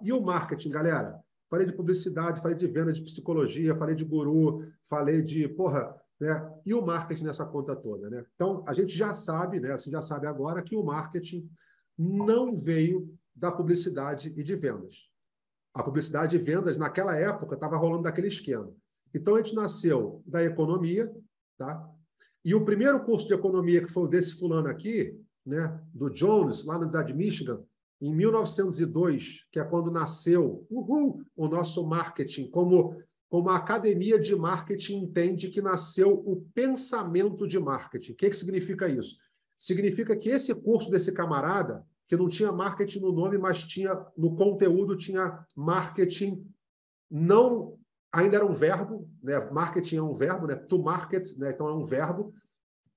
E o marketing, galera? Falei de publicidade, falei de venda, de psicologia, falei de guru, falei de, porra, né? E o marketing nessa conta toda, né? Então, a gente já sabe, né? Você já sabe agora que o marketing não veio da publicidade e de vendas. A publicidade e vendas, naquela época, estava rolando daquele esquema. Então, a gente nasceu da economia, tá? E o primeiro curso de economia, que foi o desse fulano aqui, né, do Jones, lá na Universidade de Michigan, em 1902, que é quando nasceu o nosso marketing, como a academia de marketing entende que nasceu o pensamento de marketing. O que significa isso? Significa que esse curso desse camarada, que não tinha marketing no nome, mas tinha no conteúdo, tinha marketing, não, ainda era um verbo, né? Marketing é um verbo, né? To market, né? Então é um verbo.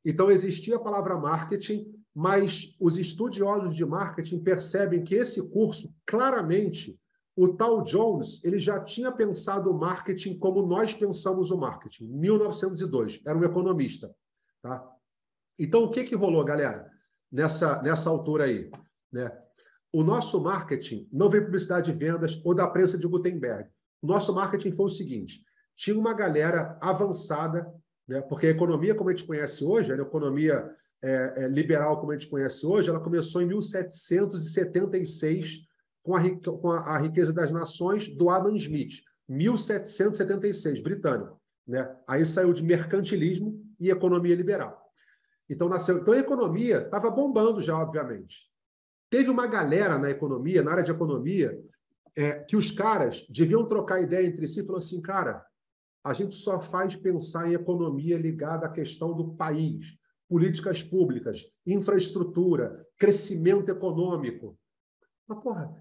Então existia a palavra marketing, mas os estudiosos de marketing percebem que esse curso, claramente, o tal Jones, ele já tinha pensado o marketing como nós pensamos o marketing, em 1902, era um economista. Tá? Então, o que rolou, galera, nessa altura aí? Né? O nosso marketing não veio publicidade de vendas ou da prensa de Gutenberg. O nosso marketing foi o seguinte, tinha uma galera avançada, né? Porque a economia, como a gente conhece hoje, a economia liberal, como a gente conhece hoje, ela começou em 1776 com a Riqueza das Nações, do Adam Smith, 1776, britânico. Né? Aí saiu de mercantilismo e economia liberal. Então, nasceu. Então a economia estava bombando já, obviamente. Teve uma galera na economia, na área de economia, que os caras deviam trocar ideia entre si e falaram assim, cara, a gente só faz pensar em economia ligada à questão do país, políticas públicas, infraestrutura, crescimento econômico. Mas, porra,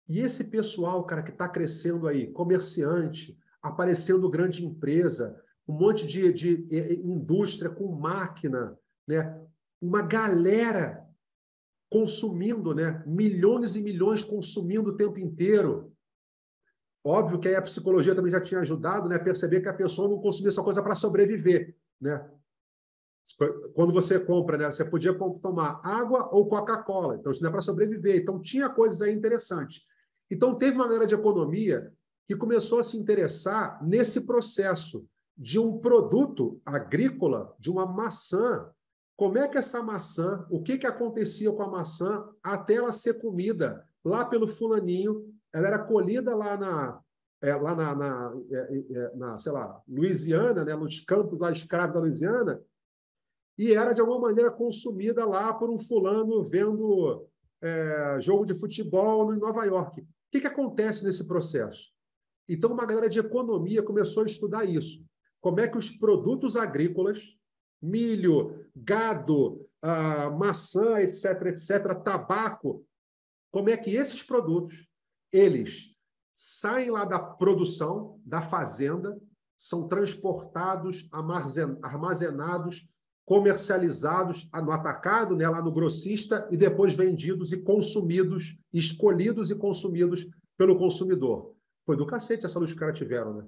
e esse pessoal, cara, que está crescendo aí, comerciante, aparecendo grande empresa, um monte de indústria com máquina, né? Uma galera consumindo, né? Milhões e milhões consumindo o tempo inteiro. Óbvio que aí a psicologia também já tinha ajudado, né? Perceber que a pessoa não consumia só coisa para sobreviver, né? Quando você compra, né? Você podia tomar água ou Coca-Cola. Então, isso não é para sobreviver. Então, tinha coisas aí interessantes. Então, teve uma galera de economia que começou a se interessar nesse processo de um produto agrícola, de uma maçã. Como é que essa maçã, o que acontecia com a maçã até ela ser comida lá pelo fulaninho? Ela era colhida lá na sei lá, Louisiana, né, nos campos lá escravos da Louisiana, e era, de alguma maneira, consumida lá por um fulano vendo jogo de futebol em Nova York. O que acontece nesse processo? Então, uma galera de economia começou a estudar isso. Como é que os produtos agrícolas, milho, gado, maçã, etc., tabaco, como é que esses produtos, eles saem lá da produção, da fazenda, são transportados, armazenados, comercializados no atacado, né, lá no grossista, e depois vendidos e consumidos, escolhidos e consumidos pelo consumidor. Foi do cacete essa luz que os caras tiveram, né?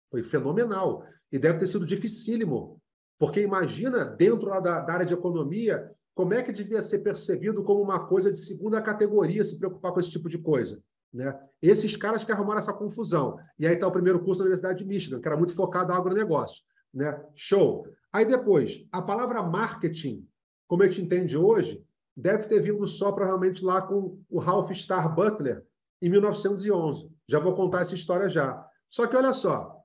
Foi fenomenal. E deve ter sido dificílimo. Porque imagina, dentro lá da área de economia, como é que devia ser percebido como uma coisa de segunda categoria se preocupar com esse tipo de coisa. Né? Esses caras que arrumaram essa confusão. E aí está o primeiro curso da Universidade de Michigan, que era muito focado no agronegócio. Né? Show. Aí depois, a palavra marketing, como a gente entende hoje, deve ter vindo só provavelmente lá com o Ralph Starr Butler, em 1911. Já vou contar essa história já. Só que olha só,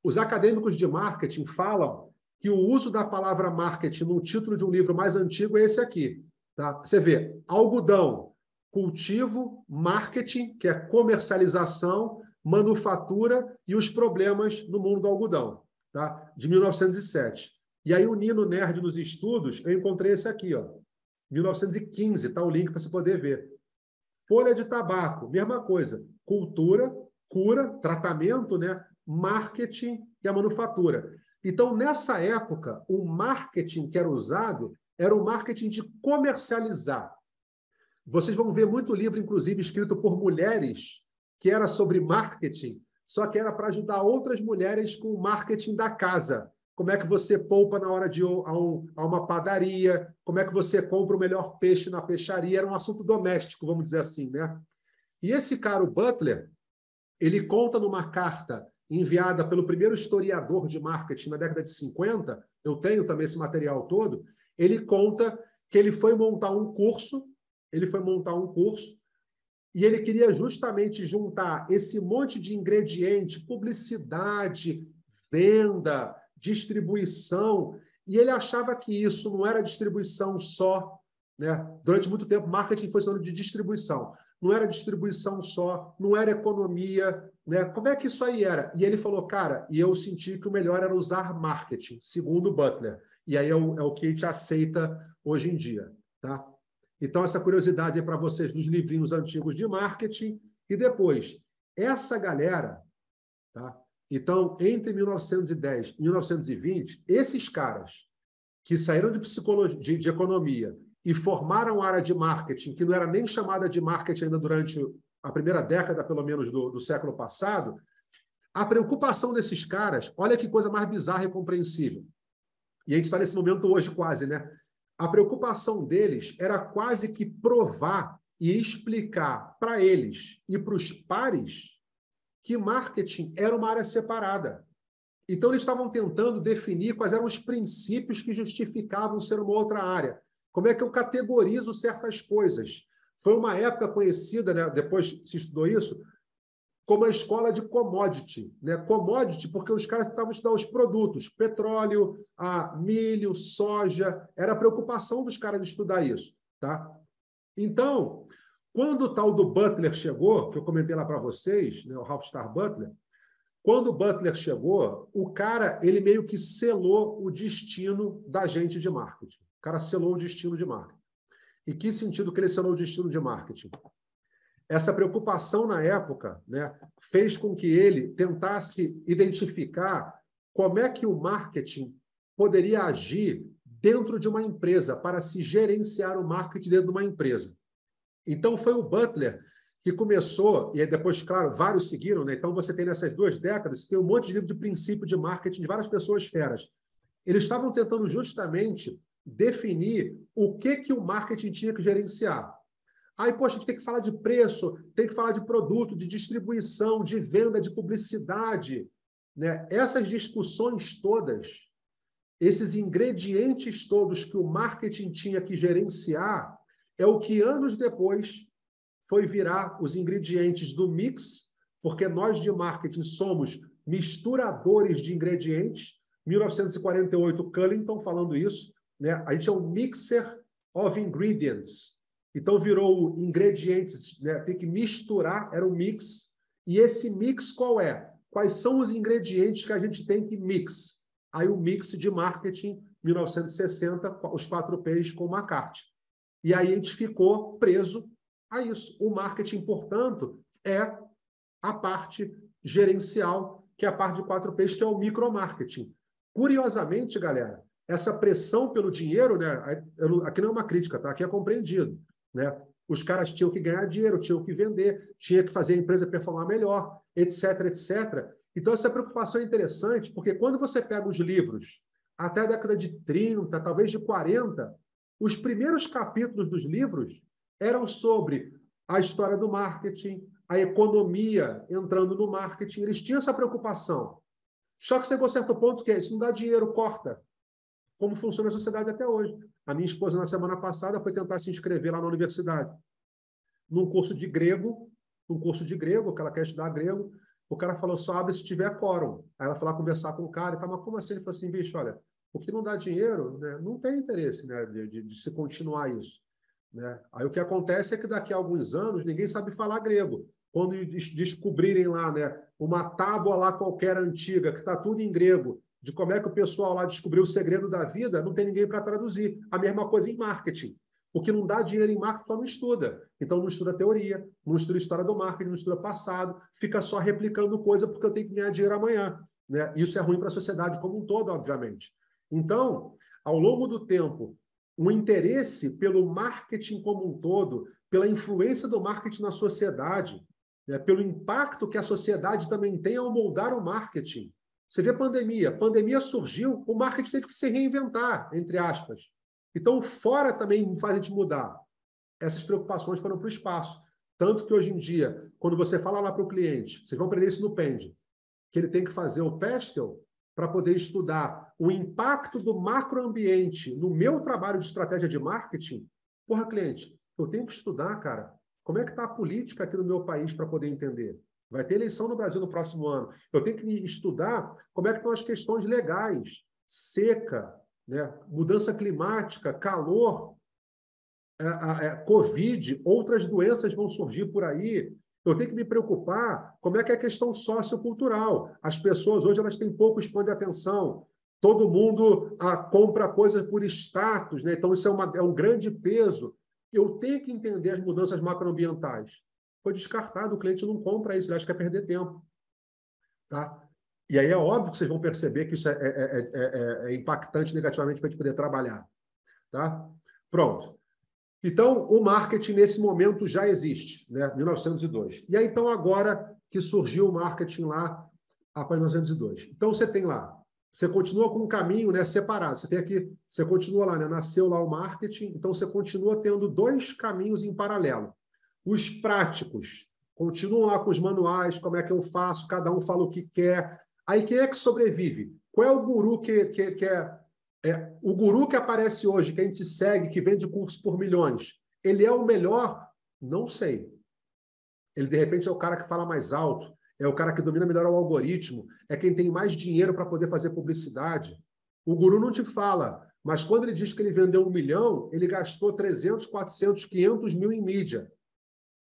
os acadêmicos de marketing falam que o uso da palavra marketing no título de um livro mais antigo é esse aqui. Tá? Você vê, algodão, cultivo, marketing, que é comercialização, manufatura e os problemas no mundo do algodão, tá? De 1907. E aí, unindo o nerd nos estudos, eu encontrei esse aqui, ó, 1915, está o link para você poder ver. Folha de tabaco, mesma coisa. Cultura, cura, tratamento, né? Marketing e a manufatura. Então, nessa época, o marketing que era usado era o marketing de comercializar. Vocês vão ver muito livro, inclusive, escrito por mulheres, que era sobre marketing, só que era para ajudar outras mulheres com o marketing da casa. Como é que você poupa na hora de ir a uma padaria, como é que você compra o melhor peixe na peixaria, era um assunto doméstico, vamos dizer assim, né? E esse cara, o Butler, ele conta numa carta enviada pelo primeiro historiador de marketing na década de 50, eu tenho também esse material todo, ele conta que ele foi montar um curso, e ele queria justamente juntar esse monte de ingrediente, publicidade, venda, distribuição, e ele achava que isso não era distribuição só, né? Durante muito tempo, marketing foi sinônimo de distribuição. Não era distribuição só, não era economia, né? Como é que isso aí era? E ele falou, cara, e eu senti que o melhor era usar marketing, segundo Butler. E aí é o que a gente aceita hoje em dia, tá? Então, essa curiosidade é para vocês dos livrinhos antigos de marketing. E depois, essa galera, tá? Então, entre 1910 e 1920, esses caras que saíram de psicologia, de economia e formaram a área de marketing, que não era nem chamada de marketing ainda durante a primeira década, pelo menos, do século passado, a preocupação desses caras, olha que coisa mais bizarra e compreensível. E a gente está nesse momento hoje quase, né? A preocupação deles era quase que provar e explicar para eles e para os pares que marketing era uma área separada. Então, eles estavam tentando definir quais eram os princípios que justificavam ser uma outra área. Como é que eu categorizo certas coisas? Foi uma época conhecida, né? Depois se estudou isso, como a escola de commodity, né? Commodity, porque os caras estavam estudando os produtos, petróleo, milho, soja, era a preocupação dos caras de estudar isso, tá? Então, quando o tal do Butler chegou, que eu comentei lá para vocês, né, o Ralph Starr Butler, quando o Butler chegou, o cara, ele meio que selou o destino da gente de marketing. O cara selou o destino de marketing. E que sentido que ele selou o destino de marketing? Essa preocupação na época, né, fez com que ele tentasse identificar como é que o marketing poderia agir dentro de uma empresa, para se gerenciar o marketing dentro de uma empresa. Então, foi o Butler que começou, e aí depois, claro, vários seguiram, né? Então, você tem nessas 2 décadas, tem um monte de livro de princípio de marketing de várias pessoas feras. Eles estavam tentando justamente definir o que o marketing tinha que gerenciar. Aí, poxa, a gente tem que falar de preço, tem que falar de produto, de distribuição, de venda, de publicidade, né? Essas discussões todas, esses ingredientes todos que o marketing tinha que gerenciar, é o que anos depois foi virar os ingredientes do mix, porque nós de marketing somos misturadores de ingredientes. 1948, Cullington falando isso, né? A gente é um mixer of ingredients. Então, virou ingredientes, né? Tem que misturar, era um mix. E esse mix qual é? Quais são os ingredientes que a gente tem que mix? Aí o mix de marketing, 1960, os 4 P's com McCarthy. E aí a gente ficou preso a isso. O marketing, portanto, é a parte gerencial, que é a parte de 4 P's, que é o micromarketing. Curiosamente, galera, essa pressão pelo dinheiro, né? Aqui não é uma crítica, tá? Aqui é compreendido, né? Os caras tinham que ganhar dinheiro, tinham que vender, tinha que fazer a empresa performar melhor, etc, etc. Então, essa preocupação é interessante, porque quando você pega os livros até a década de 30, talvez de 40, os primeiros capítulos dos livros eram sobre a história do marketing, a economia entrando no marketing. Eles tinham essa preocupação. Só que chegou a certo ponto que isso não dá dinheiro, corta. Como funciona a sociedade até hoje. A minha esposa, na semana passada, foi tentar se inscrever lá na universidade, num curso de grego, que ela quer estudar grego. O cara falou, só abre se tiver quórum. Aí ela foi lá conversar com o cara, e tá, mas como assim? Ele falou assim, bicho, olha, o que não dá dinheiro, né, não tem interesse, né, de se continuar isso. Né? Aí o que acontece é que daqui a alguns anos ninguém sabe falar grego. Quando descobrirem lá, né, uma tábua lá qualquer antiga, que está tudo em grego, de como é que o pessoal lá descobriu o segredo da vida, não tem ninguém para traduzir. A mesma coisa em marketing. O que não dá dinheiro em marketing, só não estuda. Então, não estuda teoria, não estuda história do marketing, não estuda passado, fica só replicando coisa porque eu tenho que ganhar dinheiro amanhã. Né? Isso é ruim para a sociedade como um todo, obviamente. Então, ao longo do tempo, um interesse pelo marketing como um todo, pela influência do marketing na sociedade, né? Pelo impacto que a sociedade também tem ao moldar o marketing. Você vê a pandemia surgiu, o marketing teve que se reinventar, entre aspas. Então, fora também faz a gente mudar. Essas preocupações foram para o espaço. Tanto que hoje em dia, quando você fala lá para o cliente, vocês vão aprender isso no Pend, que ele tem que fazer o Pestel para poder estudar o impacto do macroambiente no meu trabalho de estratégia de marketing. Porra, cliente, eu tenho que estudar, cara, como é que está a política aqui no meu país para poder entender. Vai ter eleição no Brasil no próximo ano. Eu tenho que estudar como é que estão as questões legais, seca, né? Mudança climática, calor, Covid, outras doenças vão surgir por aí. Eu tenho que me preocupar como é que é a questão sociocultural. As pessoas hoje elas têm pouco span de atenção. Todo mundo compra coisas por status, né? Então isso é um grande peso. Eu tenho que entender as mudanças macroambientais. Foi descartado, o cliente não compra isso, ele acha que é perder tempo. Tá? E aí é óbvio que vocês vão perceber que isso é impactante negativamente para a gente poder trabalhar. Tá? Pronto. Então, o marketing, nesse momento, já existe, né? 1902. E aí, então, agora que surgiu o marketing lá, após 1902. Então, você tem lá, você continua com um caminho, né, separado. Você tem aqui, você continua lá, né? Nasceu lá o marketing, então você continua tendo dois caminhos em paralelo. Os práticos continuam lá com os manuais, como é que eu faço, cada um fala o que quer. Aí, quem é que sobrevive? Qual é o guru o guru que aparece hoje, que a gente segue, que vende curso por milhões, ele é o melhor? Não sei. Ele, de repente, é o cara que fala mais alto, é o cara que domina melhor o algoritmo, é quem tem mais dinheiro para poder fazer publicidade. O guru não te fala, mas quando ele diz que ele vendeu 1 milhão, ele gastou 300, 400, 500 mil em mídia.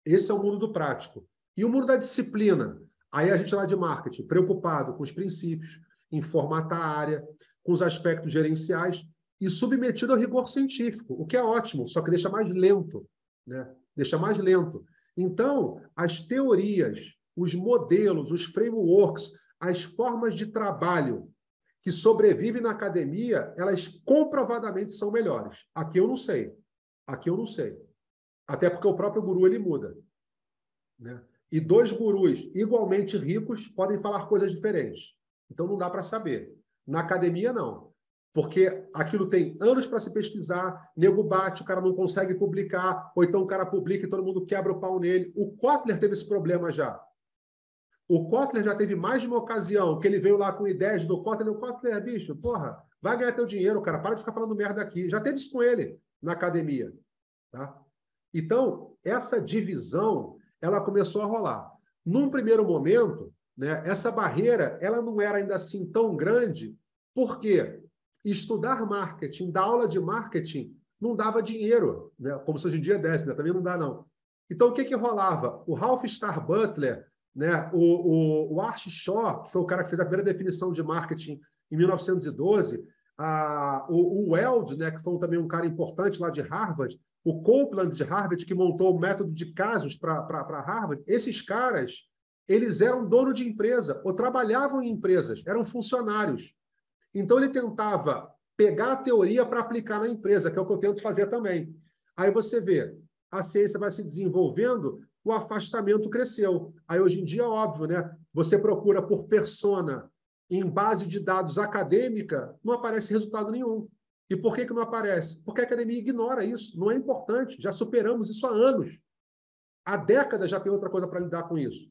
Esse é o mundo do prático. E o mundo da disciplina? Aí a gente lá de marketing, preocupado com os princípios, em formatar a área, com os aspectos gerenciais e submetido ao rigor científico, o que é ótimo, só que deixa mais lento, né? Deixa mais lento. Então, as teorias, os modelos, os frameworks, as formas de trabalho que sobrevivem na academia, elas comprovadamente são melhores. Aqui eu não sei. Aqui eu não sei. Até porque o próprio guru ele muda, né? E dois gurus igualmente ricos podem falar coisas diferentes. Então não dá para saber. Na academia, não. Porque aquilo tem anos para se pesquisar, nego bate, o cara não consegue publicar, ou então o cara publica e todo mundo quebra o pau nele. O Kotler teve esse problema já. O Kotler já teve mais de uma ocasião que ele veio lá com ideias do Kotler. O Kotler, bicho, porra, vai ganhar teu dinheiro, cara. Para de ficar falando merda aqui. Já teve isso com ele na academia. Tá? Então, essa divisão, ela começou a rolar. Num primeiro momento, né, essa barreira ela não era ainda assim tão grande, porque estudar marketing, dar aula de marketing, não dava dinheiro, né, como se hoje em dia desse, né, também não dá, não. Então, o que rolava? O Ralph Starr Butler, né, o Archie Shaw, que foi o cara que fez a primeira definição de marketing em 1912, o Weld, né, que foi também um cara importante lá de Harvard, o Copeland de Harvard, que montou o método de casos para Harvard, esses caras, eles eram dono de empresa ou trabalhavam em empresas, eram funcionários. Então, ele tentava pegar a teoria para aplicar na empresa, que é o que eu tento fazer também. Aí você vê, a ciência vai se desenvolvendo, o afastamento cresceu. Aí, hoje em dia, óbvio, né? Você procura por persona em base de dados acadêmica, não aparece resultado nenhum. E por que não aparece? Porque a academia ignora isso, não é importante, já superamos isso há anos. Há décadas já tem outra coisa para lidar com isso.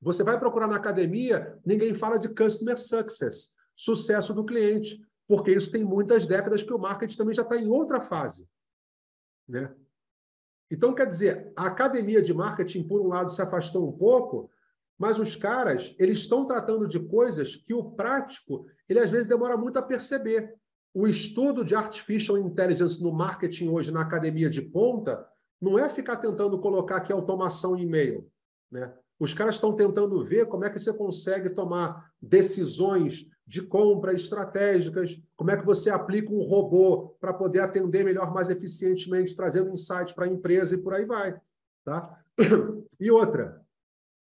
Você vai procurar na academia, ninguém fala de customer success, sucesso do cliente, porque isso tem muitas décadas que o marketing também já está em outra fase, né? Então, quer dizer, a academia de marketing, por um lado, se afastou um pouco, mas os caras, eles estão tratando de coisas que o prático, ele às vezes demora muito a perceber. O estudo de Artificial Intelligence no marketing hoje, na academia de ponta, não é ficar tentando colocar aqui automação em e-mail, né? Os caras estão tentando ver como é que você consegue tomar decisões de compra estratégicas, como é que você aplica um robô para poder atender melhor, mais eficientemente, trazendo insights para a empresa e por aí vai. Tá? E outra,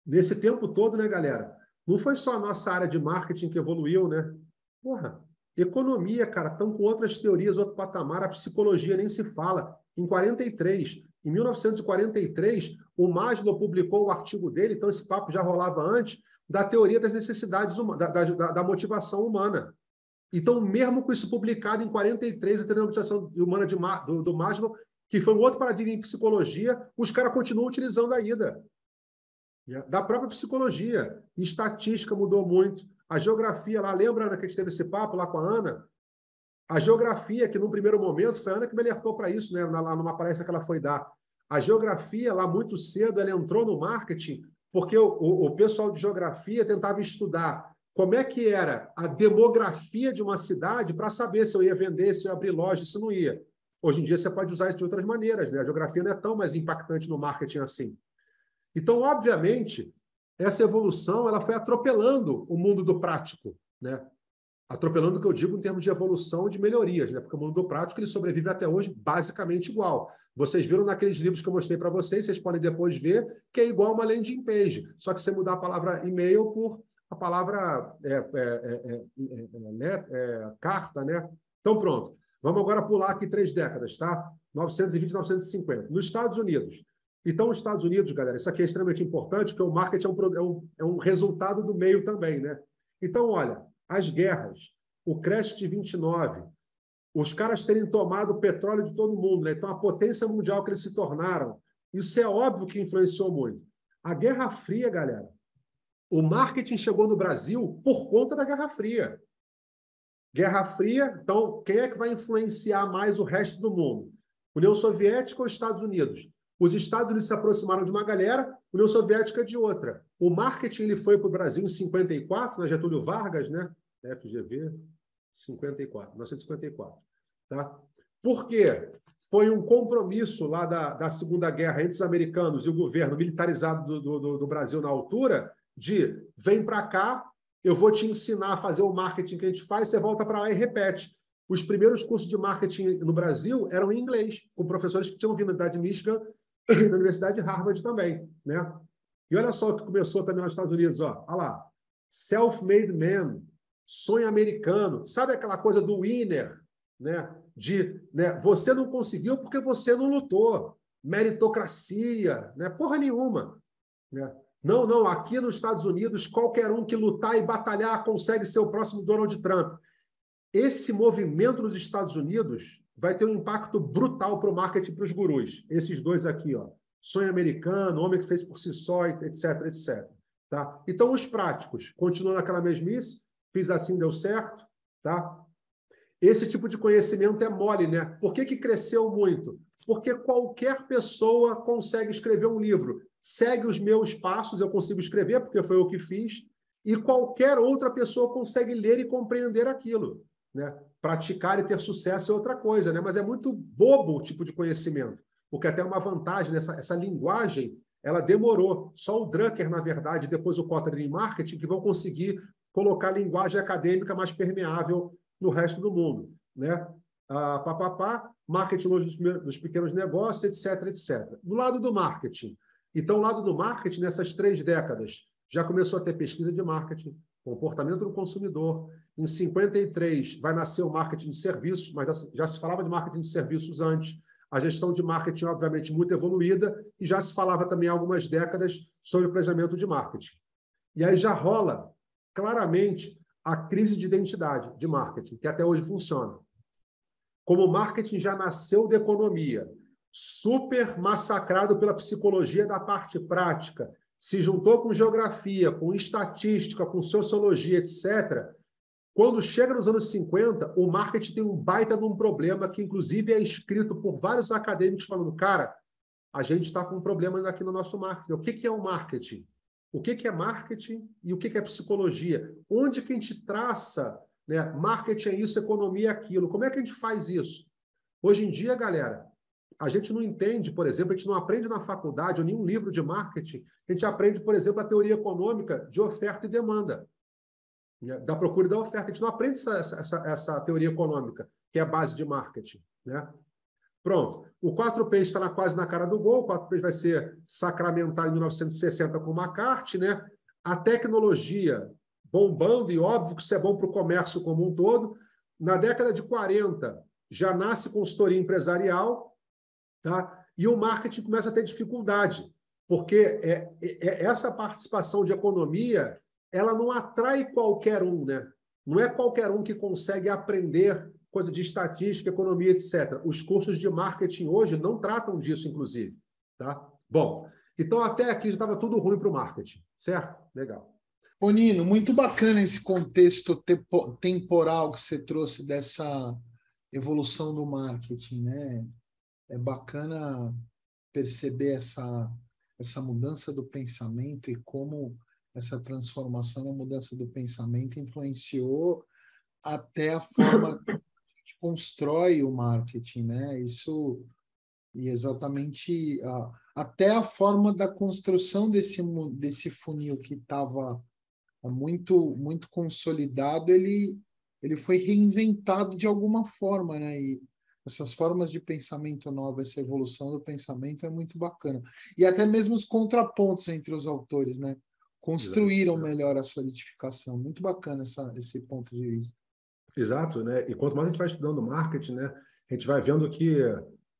nesse tempo todo, né, galera, não foi só a nossa área de marketing que evoluiu, né? Porra, economia, cara, estão com outras teorias, outro patamar, a psicologia nem se fala. Em 1943, o Maslow publicou o artigo dele, então esse papo já rolava antes, da teoria das necessidades, da motivação humana. Então, mesmo com isso publicado em 43, a teoria da motivação humana do Maslow, que foi um outro paradigma em psicologia, os caras continuam utilizando ainda. Da própria psicologia. Estatística mudou muito. A geografia lá, lembra, Ana, que a gente teve esse papo lá com a Ana? A geografia, que no primeiro momento, foi a Ana que me alertou para isso, né, lá numa palestra que ela foi dar. A geografia, lá muito cedo, ela entrou no marketing porque o pessoal de geografia tentava estudar como é que era a demografia de uma cidade para saber se eu ia vender, se eu ia abrir loja, se não ia. Hoje em dia, você pode usar isso de outras maneiras, né? A geografia não é tão mais impactante no marketing assim. Então, obviamente, essa evolução ela foi atropelando o mundo do prático, né? Atropelando o que eu digo em termos de evolução e de melhorias, né? Porque o mundo do prático ele sobrevive até hoje basicamente igual. Vocês viram naqueles livros que eu mostrei para vocês, vocês podem depois ver que é igual uma landing page, só que você mudar a palavra e-mail por a palavra carta, né? Então, pronto. Vamos agora pular aqui 3 décadas, tá? 920 e 950. Nos Estados Unidos. Então, os Estados Unidos, galera, isso aqui é extremamente importante, porque o marketing é um resultado do meio também, né? Então, olha, as guerras, o crash de 29, os caras terem tomado o petróleo de todo mundo, né? Então, a potência mundial que eles se tornaram, isso é óbvio que influenciou muito. A Guerra Fria, galera, o marketing chegou no Brasil por conta da Guerra Fria. Guerra Fria, então, quem é que vai influenciar mais o resto do mundo? União Soviética ou Estados Unidos? Os Estados Unidos se aproximaram de uma galera, a União Soviética de outra. O marketing ele foi para o Brasil em 54, na Getúlio Vargas, né? FGV, 54, 1954. Tá? Por quê? Foi um compromisso lá da Segunda Guerra entre os americanos e o governo militarizado do Brasil na altura de vem para cá, eu vou te ensinar a fazer o marketing que a gente faz, você volta para lá e repete. Os primeiros cursos de marketing no Brasil eram em inglês, com professores que tinham vindo da Universidade de Michigan e da Universidade de Harvard também. Né? E olha só o que começou também nos Estados Unidos. Ó. Olha lá. Self-made man, sonho americano. Sabe aquela coisa do winner? Né? Você não conseguiu porque você não lutou. Meritocracia. Né? Porra nenhuma. Né? Não, aqui nos Estados Unidos, qualquer um que lutar e batalhar consegue ser o próximo Donald Trump. Esse movimento nos Estados Unidos vai ter um impacto brutal para o marketing e para os gurus. Esses dois aqui, ó. Sonho americano, homem que fez por si só, etc, etc. Tá? Então, os práticos continuam naquela mesmice, fiz assim, deu certo. Tá? Esse tipo de conhecimento é mole, né? Por que cresceu muito? Porque qualquer pessoa consegue escrever um livro. Segue os meus passos, eu consigo escrever, porque foi o que fiz, e qualquer outra pessoa consegue ler e compreender aquilo. Né? Praticar e ter sucesso é outra coisa, né? Mas é muito bobo o tipo de conhecimento, porque até uma vantagem essa linguagem, ela demorou. Só o Drucker, na verdade, depois o Kotler em marketing, que vão conseguir colocar a linguagem acadêmica mais permeável no resto do mundo. Né? Marketing dos pequenos negócios, etc, etc. Do lado do marketing. Então, o lado do marketing, nessas 3 décadas, já começou a ter pesquisa de marketing, comportamento do consumidor. Em 53, vai nascer o marketing de serviços, mas já se falava de marketing de serviços antes. A gestão de marketing, obviamente, muito evoluída, e já se falava também há algumas décadas sobre o planejamento de marketing. E aí já rola, claramente, a crise de identidade de marketing, que até hoje funciona. Como o marketing já nasceu da economia, super massacrado pela psicologia da parte prática, se juntou com geografia, com estatística, com sociologia, etc., quando chega nos anos 50, o marketing tem um baita de um problema que, inclusive, é escrito por vários acadêmicos falando, cara, a gente está com um problema aqui no nosso marketing. O que é o marketing? O que é marketing e o que é psicologia? Onde que a gente traça, né? Marketing é isso, economia é aquilo. Como é que a gente faz isso? Hoje em dia, galera, a gente não entende, por exemplo, a gente não aprende na faculdade ou nenhum livro de marketing, a gente aprende, por exemplo, a teoria econômica de oferta e demanda, da procura e da oferta. A gente não aprende essa teoria econômica, que é a base de marketing. Né? Pronto. O 4P está quase na cara do gol. O 4P vai ser sacramentado em 1960 com o McCarthy. Né? A tecnologia bombando, e óbvio que isso é bom para o comércio como um todo. Na década de 40, já nasce consultoria empresarial, tá? E o marketing começa a ter dificuldade, porque essa participação de economia ela não atrai qualquer um, né? Não é qualquer um que consegue aprender coisa de estatística, economia, etc. Os cursos de marketing hoje não tratam disso, inclusive. Tá? Bom, então até aqui já estava tudo ruim para o marketing, certo? Legal. Ô, Nino, muito bacana esse contexto temporal que você trouxe dessa evolução do marketing, né? É bacana perceber essa mudança do pensamento e como essa transformação, a mudança do pensamento influenciou até a forma que constrói o marketing, né? Isso e exatamente até a forma da construção desse funil que estava muito consolidado, ele foi reinventado de alguma forma, né? E essas formas de pensamento novo, essa evolução do pensamento é muito bacana. E até mesmo os contrapontos entre os autores, né? Construíram melhor a solidificação. Muito bacana esse ponto de vista. Exato, né? E quanto mais a gente vai estudando marketing, né, a gente vai vendo que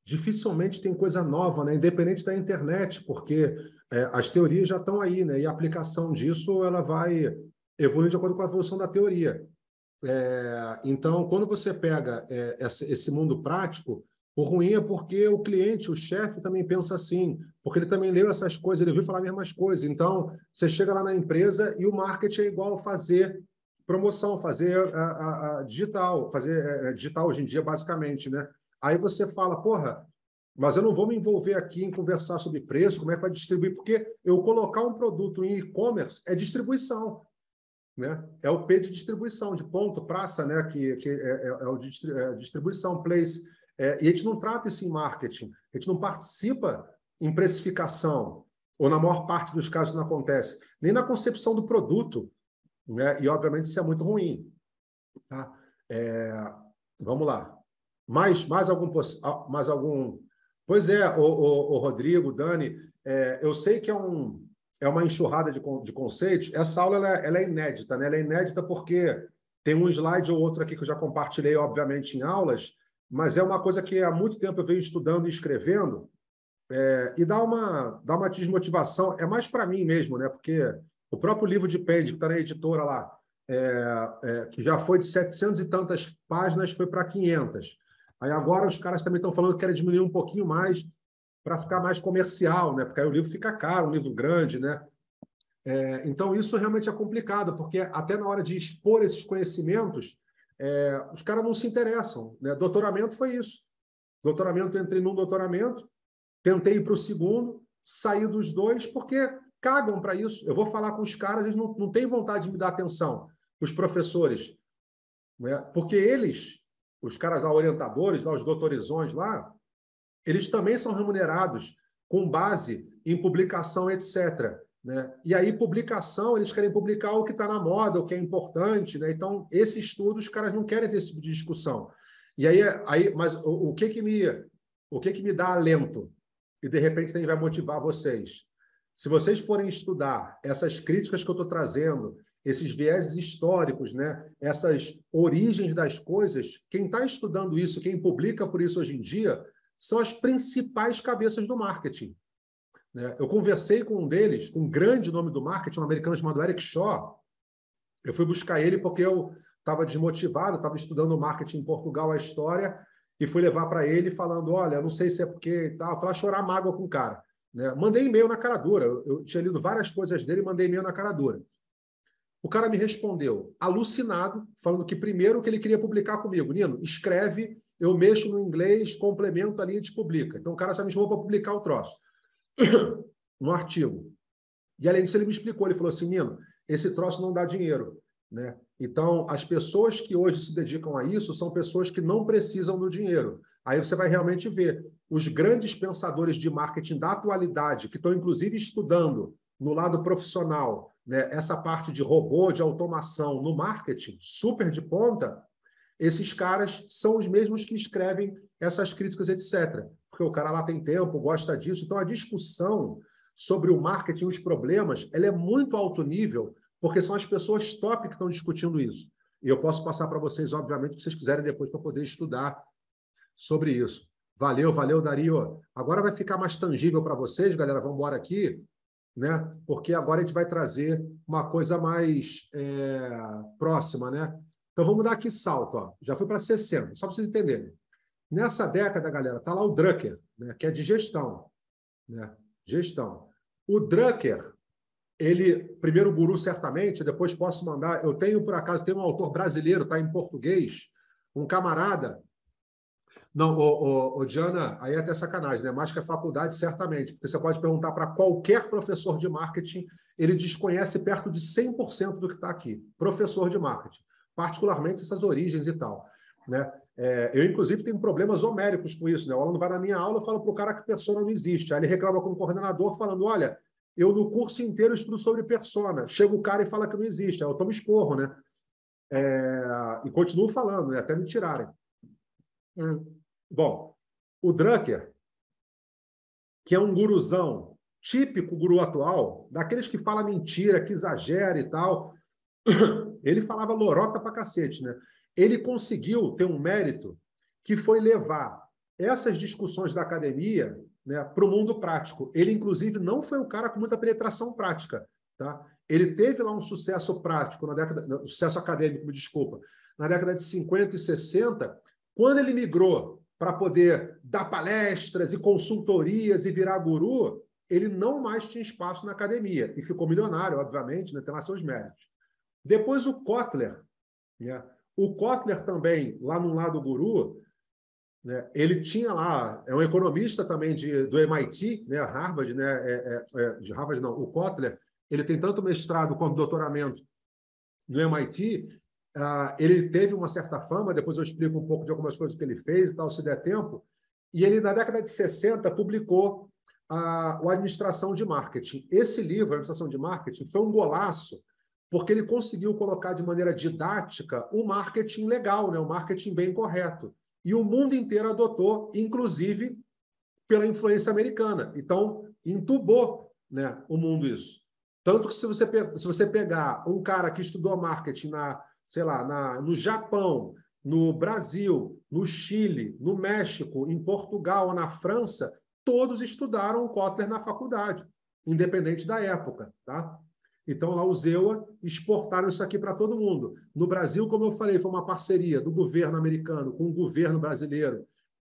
dificilmente tem coisa nova, né, independente da internet, porque as teorias já estão aí, né, e a aplicação disso ela vai evoluir de acordo com a evolução da teoria. Então, quando você pega esse mundo prático, o ruim é porque o cliente, o chefe, também pensa assim, porque ele também leu essas coisas, ele viu falar as mesmas coisas. Então, você chega lá na empresa e o marketing é igual fazer promoção, fazer a digital, fazer digital hoje em dia, basicamente, né? Aí você fala, porra, mas eu não vou me envolver aqui em conversar sobre preço, como é que vai distribuir, porque eu colocar um produto em e-commerce é distribuição, né? É o P de distribuição, de ponto, praça, né? que é o de distribuição, place. E a gente não trata isso em marketing, a gente não participa em precificação, ou na maior parte dos casos não acontece, nem na concepção do produto, né? E, obviamente, isso é muito ruim. Tá? Vamos lá. Mais algum? Pois é, o Rodrigo, Dani, eu sei que é uma enxurrada de conceitos. Essa aula ela é inédita, né? Ela é inédita porque tem um slide ou outro aqui que eu já compartilhei, obviamente, em aulas, mas é uma coisa que há muito tempo eu venho estudando e escrevendo, e dá uma desmotivação. É mais para mim mesmo, né? Porque o próprio livro de Pende, que está na editora lá, que já foi de 700 e tantas páginas, foi para 500. Aí agora os caras também estão falando que querem diminuir um pouquinho mais para ficar mais comercial, né? Porque aí o livro fica caro, um livro grande, né? Então isso realmente é complicado, porque até na hora de expor esses conhecimentos, os caras não se interessam, né? Doutoramento foi isso. Doutoramento, eu entrei num doutoramento, tentei ir para o segundo, saí dos dois, porque cagam para isso. Eu vou falar com os caras, eles não têm vontade de me dar atenção, os professores, né? Porque eles, os caras lá, orientadores, lá, os doutorizões lá, eles também são remunerados com base em publicação, etc. Né? E aí, publicação, eles querem publicar o que está na moda, o que é importante. Né? Então, esse estudo, os caras não querem ter esse tipo de discussão. E aí mas o que me dá alento? E, de repente, vai motivar vocês. Se vocês forem estudar essas críticas que eu estou trazendo, esses vieses históricos, né? Essas origens das coisas, quem está estudando isso, quem publica por isso hoje em dia, são as principais cabeças do marketing. Né? Eu conversei com um deles, com um grande nome do marketing, um americano chamado Eric Shaw. Eu fui buscar ele porque eu estava desmotivado, estava estudando marketing em Portugal, a história, e fui levar para ele falando, olha, não sei se é porque... Tá, falar chorar mágoa com o cara. Né? Mandei e-mail na cara dura. Eu tinha lido várias coisas dele e mandei e-mail na cara dura. O cara me respondeu, alucinado, falando que primeiro que ele queria publicar comigo. Nino, escreve, eu mexo no inglês, complemento ali e te publica. Então o cara já me chamou para publicar o troço. Um artigo. E além disso ele me explicou, ele falou assim, Nino, esse troço não dá dinheiro. Né? Então, as pessoas que hoje se dedicam a isso são pessoas que não precisam do dinheiro. Aí você vai realmente ver os grandes pensadores de marketing da atualidade, que estão inclusive estudando no lado profissional, né, essa parte de robô, de automação no marketing, super de ponta, esses caras são os mesmos que escrevem essas críticas, etc. Porque o cara lá tem tempo, gosta disso. Então, a discussão sobre o marketing e os problemas, ela é muito alto nível, porque são as pessoas top que estão discutindo isso. E eu posso passar para vocês, obviamente, o que vocês quiserem depois para poder estudar sobre isso. Valeu, valeu, Dario. Agora vai ficar mais tangível para vocês, galera. Vamos embora aqui, né? Porque agora a gente vai trazer uma coisa mais próxima, né? Então, vamos dar aqui salto. Ó. Já foi para 60, só para vocês entenderem. Nessa década, galera, está lá o Drucker, né, que é de gestão. Né? Gestão. O Drucker, ele, primeiro guru, certamente, depois posso mandar. Eu tenho, por acaso, tem um autor brasileiro, está em português, um camarada. Não, Diana, aí é até sacanagem, né? Mais que a faculdade, certamente, porque você pode perguntar para qualquer professor de marketing, ele desconhece perto de 100% do que está aqui. Professor de marketing, particularmente essas origens e tal. Né? Eu, inclusive, tenho problemas homéricos com isso. Né? O aluno vai na minha aula e fala para o cara que persona não existe. Aí ele reclama com o coordenador falando, olha, eu no curso inteiro estudo sobre persona. Chega o cara e fala que não existe. Aí eu tomo esporro, né? E continuo falando, né? Até me tirarem. Bom, o Drucker, que é um guruzão, típico guru atual, daqueles que fala mentira, que exagera e tal, ele falava lorota pra cacete, né? Ele conseguiu ter um mérito que foi levar essas discussões da academia, né, para o mundo prático. Ele, inclusive, não foi um cara com muita penetração prática. Tá? Ele teve lá um sucesso prático, sucesso acadêmico, desculpa, na década de 50 e 60, quando ele migrou para poder dar palestras e consultorias e virar guru, ele não mais tinha espaço na academia. E ficou milionário, obviamente, né, tem lá seus méritos. Depois o Kotler, né? O Kotler também, lá no lado guru, né, ele tinha lá, é um economista também do MIT, né, Harvard, né, de Harvard não, o Kotler, ele tem tanto mestrado quanto doutoramento no MIT, ele teve uma certa fama, depois eu explico um pouco de algumas coisas que ele fez e tal, se der tempo, e ele, na década de 60, publicou o Administração de Marketing. Esse livro, Administração de Marketing, foi um golaço, porque ele conseguiu colocar de maneira didática um marketing legal, né? Um marketing bem correto. E o mundo inteiro adotou, inclusive pela influência americana. Então, entubou, né, o mundo isso. Tanto que se você pegar um cara que estudou marketing no Japão, no Brasil, no Chile, no México, em Portugal ou na França, todos estudaram o Kotler na faculdade, independente da época, tá? Então, lá os EUA exportaram isso aqui para todo mundo. No Brasil, como eu falei, foi uma parceria do governo americano com o governo brasileiro.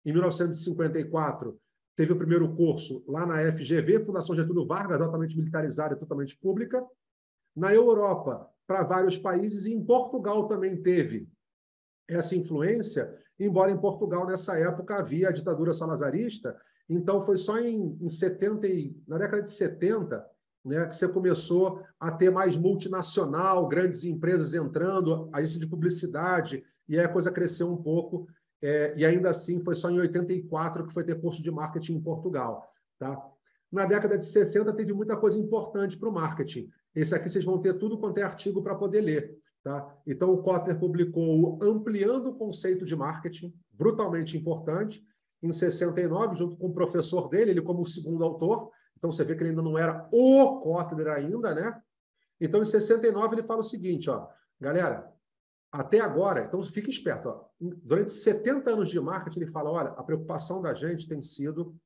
Em 1954, teve o primeiro curso lá na FGV, Fundação Getúlio Vargas, altamente militarizada e totalmente pública. Na Europa, para vários países, e em Portugal também teve essa influência, embora em Portugal, nessa época, havia a ditadura salazarista. Então, foi só na década de 70, né, que você começou a ter mais multinacional, grandes empresas entrando, agência de publicidade, e aí a coisa cresceu um pouco, e ainda assim foi só em 84 que foi ter curso de marketing em Portugal. Tá? Na década de 60 teve muita coisa importante para o marketing. Esse aqui vocês vão ter tudo quanto é artigo para poder ler. Tá? Então o Kotler publicou Ampliando o Conceito de Marketing, brutalmente importante, em 69, junto com o professor dele, ele como o segundo autor. Então, você vê que ele ainda não era o Kotler ainda, né? Então, em 69, ele fala o seguinte, ó, galera, até agora, então fique esperto, ó, durante 70 anos de marketing, ele fala, olha, a preocupação da gente tem sido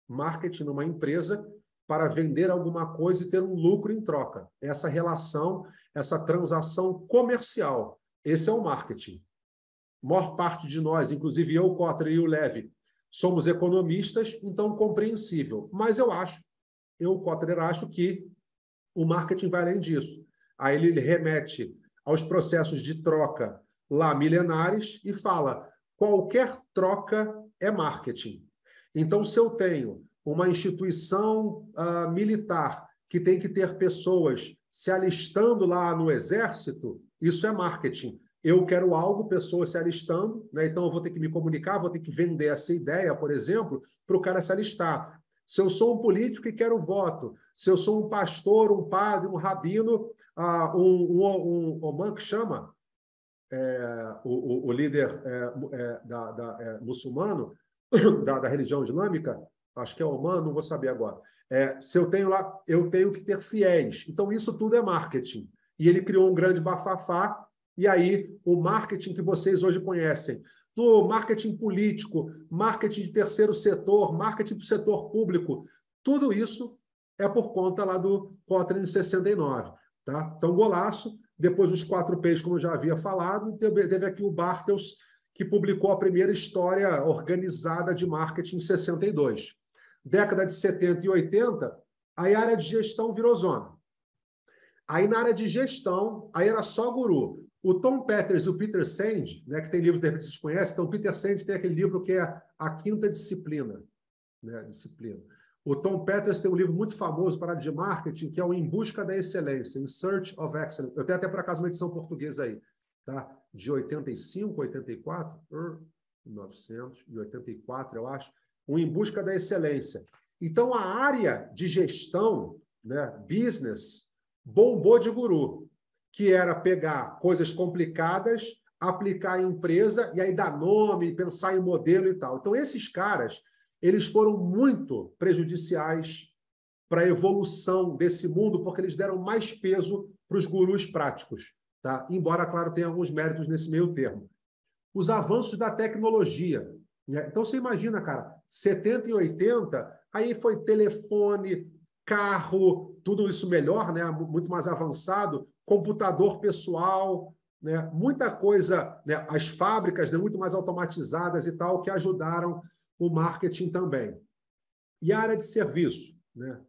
marketing numa empresa para vender alguma coisa e ter um lucro em troca. Essa relação, essa transação comercial, esse é o marketing. A maior parte de nós, inclusive eu, Kotler e o Levy, somos economistas, então compreensível. Mas eu, Kotler, acho que o marketing vai além disso. Aí ele remete aos processos de troca lá milenares e fala, qualquer troca é marketing. Então, se eu tenho uma instituição militar que tem que ter pessoas se alistando lá no exército, isso é marketing. Eu quero algo, pessoas se alistando, né? Então eu vou ter que me comunicar, vou ter que vender essa ideia, por exemplo, para o cara se alistar. Se eu sou um político e quero voto, se eu sou um pastor, um padre, um rabino, que chama o líder muçulmano da religião islâmica, acho que é Oman, não vou saber agora. Se eu tenho lá, eu tenho que ter fiéis. Então isso tudo é marketing. E ele criou um grande bafafá. E aí, o marketing que vocês hoje conhecem, do marketing político, marketing de terceiro setor, marketing do setor público, tudo isso é por conta lá do Kotler de 69. Tá? Então, golaço. depois os 4Ps, como eu já havia falado, teve aqui o Bartels, que publicou a primeira história organizada de marketing em 62. Década de 70 e 80, aí a área de gestão virou zona. Aí na área de gestão, aí era só guru. O Tom Peters e o Peter Senge, né, que tem livro que vocês conhecem, então o Peter Senge tem aquele livro que é A Quinta Disciplina. Né, disciplina. O Tom Peters tem um livro muito famoso para a área de marketing, que é o Em Busca da Excelência, In Search of Excellence. Eu tenho até, por acaso, uma edição portuguesa aí, tá? De 85, 84, 1984, eu acho, o Em Busca da Excelência. Então, a área de gestão, né, business, bombou de guru, que era pegar coisas complicadas, aplicar em empresa, e aí dar nome, pensar em modelo e tal. Então, esses caras, eles foram muito prejudiciais para a evolução desse mundo, porque eles deram mais peso para os gurus práticos, tá? Embora, claro, tenha alguns méritos nesse meio termo. Os avanços da tecnologia. Né? Então, você imagina, cara, 70 e 80, aí foi telefone, carro, tudo isso melhor, né? Muito mais avançado, computador pessoal, né? Muita coisa, né? As fábricas, né? Muito mais automatizadas e tal, que ajudaram o marketing também. E a área de serviço, né?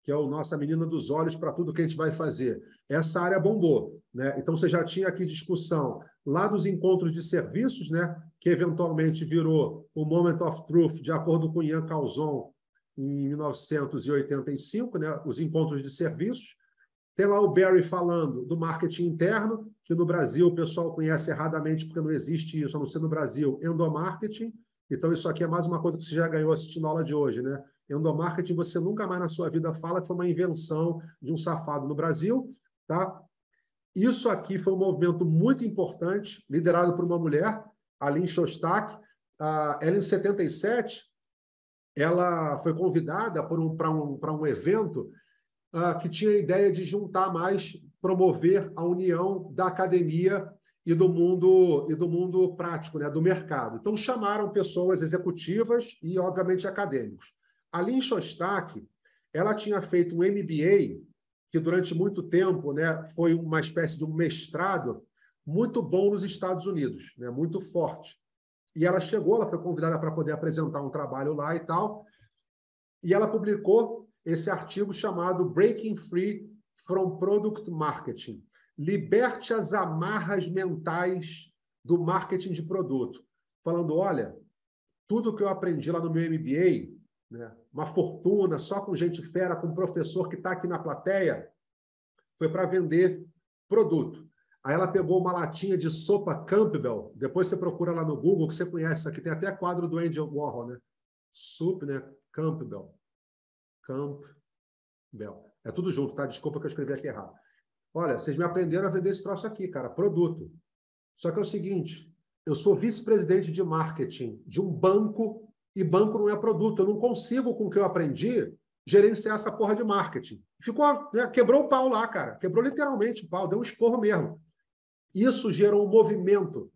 Que é a nossa menina dos olhos para tudo que a gente vai fazer. Essa área bombou. Né? Então, você já tinha aqui discussão lá dos encontros de serviços, né? Que eventualmente virou o Moment of Truth, de acordo com Ian Calzon, em 1985, né? Os encontros de serviços. Tem lá o Barry falando do marketing interno, que no Brasil o pessoal conhece erradamente, porque não existe isso, a não ser no Brasil, endomarketing. Então, isso aqui é mais uma coisa que você já ganhou assistindo a aula de hoje, né? Endomarketing, você nunca mais na sua vida fala que foi uma invenção de um safado no Brasil, tá? Isso aqui foi um movimento muito importante, liderado por uma mulher, Aline Shostak. Ela, em 77, ela foi convidada para um evento que tinha a ideia de juntar mais, promover a união da academia e do mundo prático, né, do mercado. Então, chamaram pessoas executivas e, obviamente, acadêmicos. A Lynn Shostak, ela tinha feito um MBA, que durante muito tempo, né, foi uma espécie de um mestrado muito bom nos Estados Unidos, né, muito forte. E ela chegou, ela foi convidada para poder apresentar um trabalho lá e tal, e ela publicou esse artigo chamado Breaking Free from Product Marketing. Liberte as amarras mentais do marketing de produto. Falando, olha, tudo que eu aprendi lá no meu MBA, né, uma fortuna, só com gente fera, com um professor que está aqui na plateia, foi para vender produto. Aí ela pegou uma latinha de sopa Campbell, depois você procura lá no Google, que você conhece isso aqui, tem até quadro do Andy Warhol, né? Soup, né? Campbell. É tudo junto, tá? Desculpa que eu escrevi aqui errado. Olha, vocês me aprenderam a vender esse troço aqui, cara, produto. Só que é o seguinte, eu sou vice-presidente de marketing de um banco e banco não é produto. Eu não consigo, com o que eu aprendi, gerenciar essa porra de marketing. Ficou, né, quebrou o pau lá, cara. Quebrou literalmente o pau, deu um esporro mesmo. Isso gerou um movimento,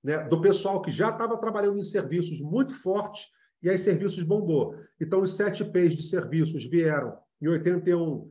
né, do pessoal que já estava trabalhando em serviços muito fortes e aí serviços bombou. Então, os 7 P's de serviços vieram em 81.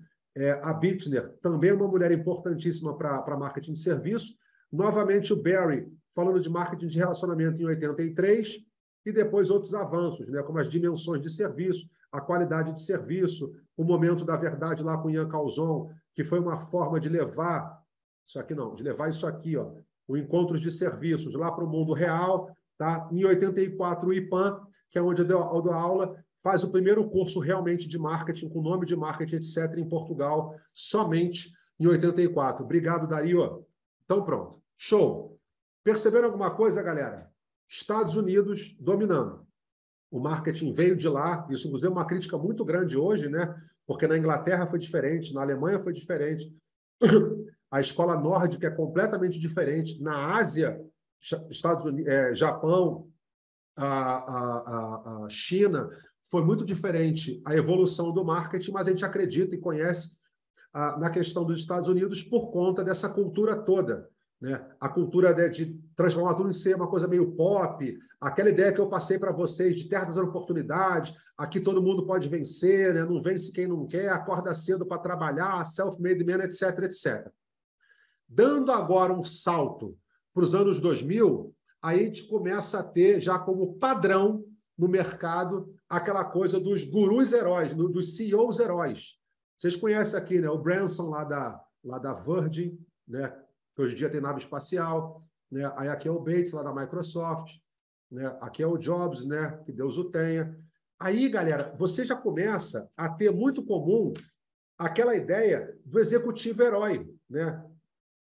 A Bittner, também uma mulher importantíssima para marketing de serviço. Novamente, o Barry, falando de marketing de relacionamento em 83. E depois outros avanços, né, como as dimensões de serviço, a qualidade de serviço, o momento da verdade lá com Ian Calzon, que foi uma forma de levar isso aqui não, de levar isso aqui, ó, o encontro de serviços lá para o mundo real, tá? Em 84, o IPAM, que é onde eu dou aula, faz o primeiro curso realmente de marketing, com nome de marketing, etc., em Portugal, somente em 84. Obrigado, Dario. Então, pronto. Show. Perceberam alguma coisa, galera? Estados Unidos dominando. O marketing veio de lá, isso, inclusive, é uma crítica muito grande hoje, né? Porque na Inglaterra foi diferente, na Alemanha foi diferente. A escola nórdica é completamente diferente. Na Ásia, Estados Unidos, Japão, a China, foi muito diferente a evolução do marketing, mas a gente acredita e conhece na questão dos Estados Unidos por conta dessa cultura toda. Né? A cultura de transformar tudo em ser uma coisa meio pop, aquela ideia que eu passei para vocês de terra das oportunidades, aqui todo mundo pode vencer, né? Não vence quem não quer, acorda cedo para trabalhar, self-made man, etc, etc. Dando agora um salto para os anos 2000, aí a gente começa a ter já como padrão no mercado aquela coisa dos gurus heróis, dos CEOs heróis. Vocês conhecem aqui, né? O Branson lá da Virgin, né? Que hoje em dia tem nave espacial, né? Aí aqui é o Bates lá da Microsoft, né? Aqui é o Jobs, né? Que Deus o tenha. Aí, galera, você já começa a ter muito comum aquela ideia do executivo herói, né?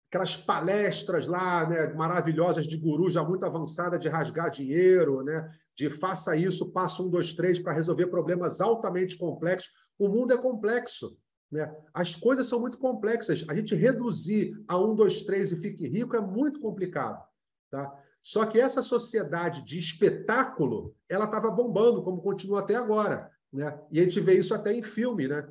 Aquelas palestras lá, né, maravilhosas de guru já muito avançada de rasgar dinheiro, né, de faça isso, passo 1, 2, 3 para resolver problemas altamente complexos. O mundo é complexo, né? As coisas são muito complexas. A gente reduzir a 1, 2, 3 e fique rico é muito complicado, tá? Só que essa sociedade de espetáculo, ela estava bombando, como continua até agora, né? E a gente vê isso até em filme, né?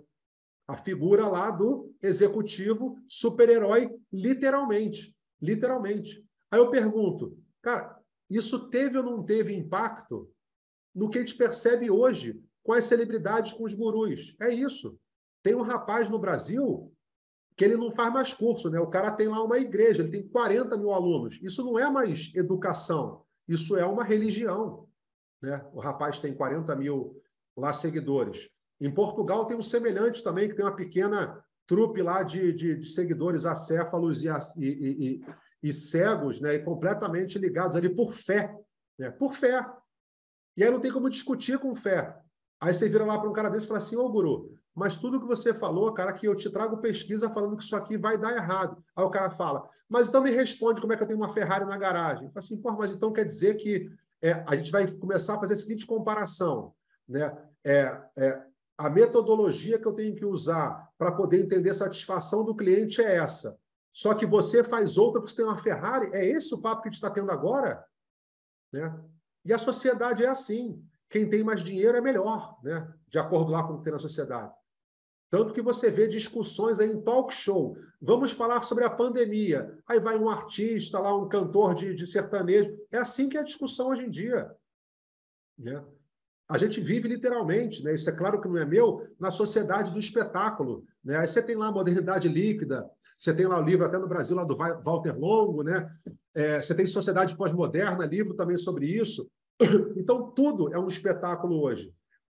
A figura lá do executivo super-herói, literalmente. Literalmente. Aí eu pergunto, cara, isso teve ou não teve impacto no que a gente percebe hoje com as celebridades, com os gurus? É isso. Tem um rapaz no Brasil que ele não faz mais curso, né? O cara tem lá uma igreja, ele tem 40 mil alunos. Isso não é mais educação, isso é uma religião, né? O rapaz tem 40 mil lá seguidores. Em Portugal tem um semelhante também, que tem uma pequena trupe lá de seguidores acéfalos e cegos, né? E completamente ligados ali por fé, né? Por fé. E aí não tem como discutir com fé. Aí você vira lá para um cara desse e fala assim, ô guru, mas tudo que você falou, cara, que eu te trago pesquisa falando que isso aqui vai dar errado. Aí o cara fala, mas então me responde como é que eu tenho uma Ferrari na garagem. Eu falo assim, pô, mas então quer dizer que a gente vai começar a fazer a seguinte comparação, né? A metodologia que eu tenho que usar para poder entender a satisfação do cliente é essa. Só que você faz outra porque você tem uma Ferrari? É esse o papo que a gente está tendo agora? Né? E a sociedade é assim. Quem tem mais dinheiro é melhor, né? De acordo lá com o que tem na sociedade. Tanto que você vê discussões aí em talk show. Vamos falar sobre a pandemia. Aí vai um artista lá, um cantor de sertanejo. É assim que é a discussão hoje em dia, né? A gente vive literalmente, né? Isso é claro que não é meu, na sociedade do espetáculo, né? Aí você tem lá a modernidade líquida, você tem lá o livro até no Brasil lá do Walter Longo, né? Você tem Sociedade Pós-Moderna, livro também sobre isso. Então tudo é um espetáculo hoje.